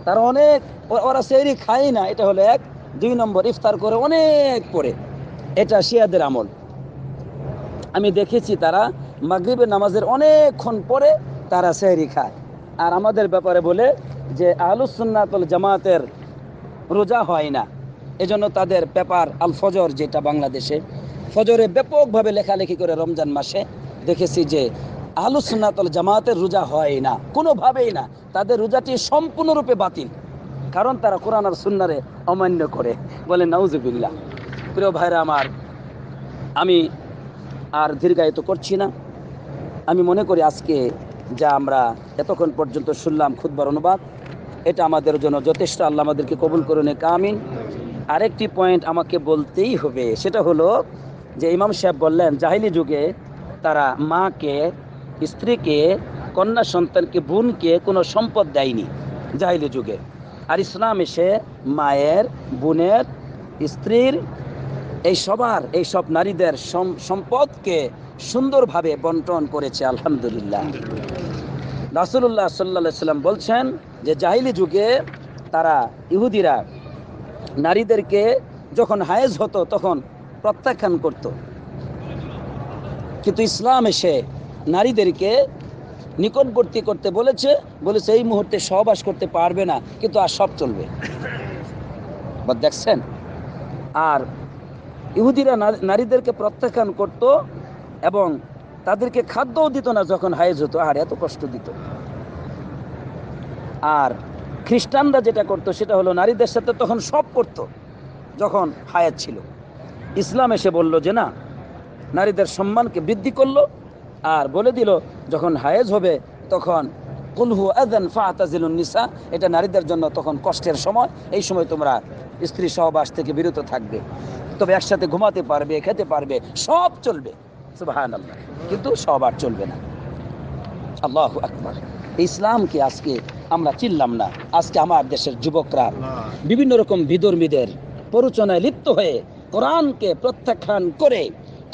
তারা অনেক, ওরা সেহরি খায় না, এটা হলো এক। 2 নম্বর, ইফতার করে অনেক পরে, এটা শিয়াদের আমল। আমি দেখেছি তারা মাগরিবের নামাজের অনেকক্ষণ পরে তারা সেহরি খায়। আর আমাদের ব্যাপারে বলে যে আহলুস সুন্নাত ওয়াল জামাতের রোজা হয় না, এজন্য তাদের পেপার আল ফজর, যেটা বাংলাদেশে ফজরে ব্যাপকভাবে লেখালেখি করে রমজান মাসে দেখেছি যে আহলুস সুন্নাত ওয়াল জামাতের রোজা হয় না, কোনোভাবেই না। তাদের রোজাটি সম্পূর্ণরূপে বাতিল, কারণ তারা কোরআন আর সুন্নাহরে অমান্য করে। বলে নাউজুবিল্লাহ। প্রিয় ভাইরা আমার, আমি আর দীর্ঘায়িত করছি না। আমি মনে করি আজকে যা আমরা এতক্ষণ পর্যন্ত শুনলাম খুতবার অনুবাদ, এটা আমাদের জন্য যথেষ্ট। আল্লাহ আমাদেরকে কবুল করুন, আমিন। আরেকটি পয়েন্ট আমাকে বলতেই হবে, সেটা হলো যে ইমাম সাহেব বললেন জাহিলি যুগে তারা মাকে, স্ত্রীকে, কন্যা সন্তানকে, বোনকে কোনো সম্পদ দেয়নি জাহিলি যুগে। আর ইসলাম এসে মায়ের, বোনের, স্ত্রীর, এই সব নারীদের সম্পদকে সুন্দরভাবে বন্টন করেছে। আলহামদুলিল্লাহ। রাসূলুল্লাহ সাল্লাল্লাহু আলাইহি সাল্লাম বলছেন যে জাহিলি যুগে তারা, ইহুদিরা নারীদেরকে যখন হায়েজ হতো তখন প্রত্যাখ্যান করত, কিন্তু ইসলাম এসে নারীদেরকে নিকটবর্তী করতে বলেছে এই মুহূর্তে সহবাস করতে পারবে না, কিন্তু আর সব চলবে। দেখছেন, আর ইহুদিরা নারীদেরকে প্রত্যাখ্যান করত এবং তাদেরকে খাদ্যও দিত না যখন হায়েজ হতো, আর এত কষ্ট দিত। আর খ্রিস্টানরা যেটা করতো সেটা হলো নারীদের সাথে তখন সব করতো যখন হায়াত ছিল। ইসলাম এসে বলল যে না, নারীদের সম্মানকে বৃদ্ধি করলো আর বলে দিল যখন হায়েজ হবে তখন কুলহু আযান ফাতাজিলুন নিসা, এটা নারীদের জন্য তখন কষ্টের সময়, এই সময় তোমরা স্ত্রী সহবাস থেকে বিরত থাকবে, তবে একসাথে ঘুমাতে পারবে, খেতে পারবে, সব চলবে, সুবহানাল্লাহ, কিন্তু সব আর চলবে না। আল্লাহু আকবার। ইসলামকে আজকে আমরা চিনলাম না। আজকে আমার দেশের যুবকরা বিভিন্ন রকম বিধর্মীদের প্ররোচনায় লিপ্ত হয়ে কোরআনকে প্রত্যাখ্যান করে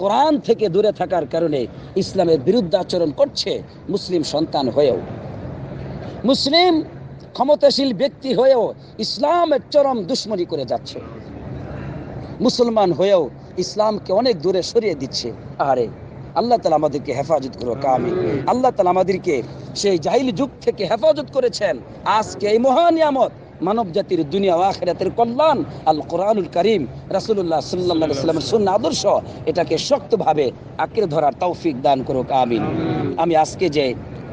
কোরআন থেকে দূরে থাকার কারণে ইসলামের বিরুদ্ধে আচরণ করছে। মুসলিম সন্তান হয়েও, মুসলিম ক্ষমতাশীল ব্যক্তি হয়েও ইসলামের চরম দুশ্মনী করে যাচ্ছে। মুসলমান হয়েও ইসলামকে অনেক দূরে সরিয়ে দিচ্ছে। আরে আল্লাহ তাআলা আমাদেরকে হেফাজত করুক, আমিন। আল্লাহ তাআলা আমাদেরকে সেই জাহিলি যুগ থেকে হেফাজত করেছেন। আজকে এই মহান নিয়ামত, মানব জাতির দুনিয়া ও আখিরাতের কল্যাণ, আল কোরআনুল কারীম, রাসূলুল্লাহ সাল্লাল্লাহু আলাইহি ওয়াসাল্লামের সুন্নাহ আদর্শ, এটাকে শক্তভাবে আঁকড়ে ধরার তৌফিক দান করুক, আমিন। আমি আজকে যে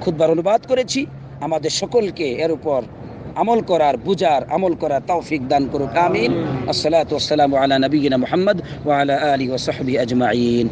খুতবার অনুবাদ করেছি, আমাদের সকলকে এর উপর আমল করার, বুঝার, আমল করার তৌফিক দান করুক, আমিন। আসসালাতু ওয়াসসালামু আলা নবিয়িনা মুহাম্মদ ওয়া আলা আলিহি ওয়া সাহবিহি আজমাইন।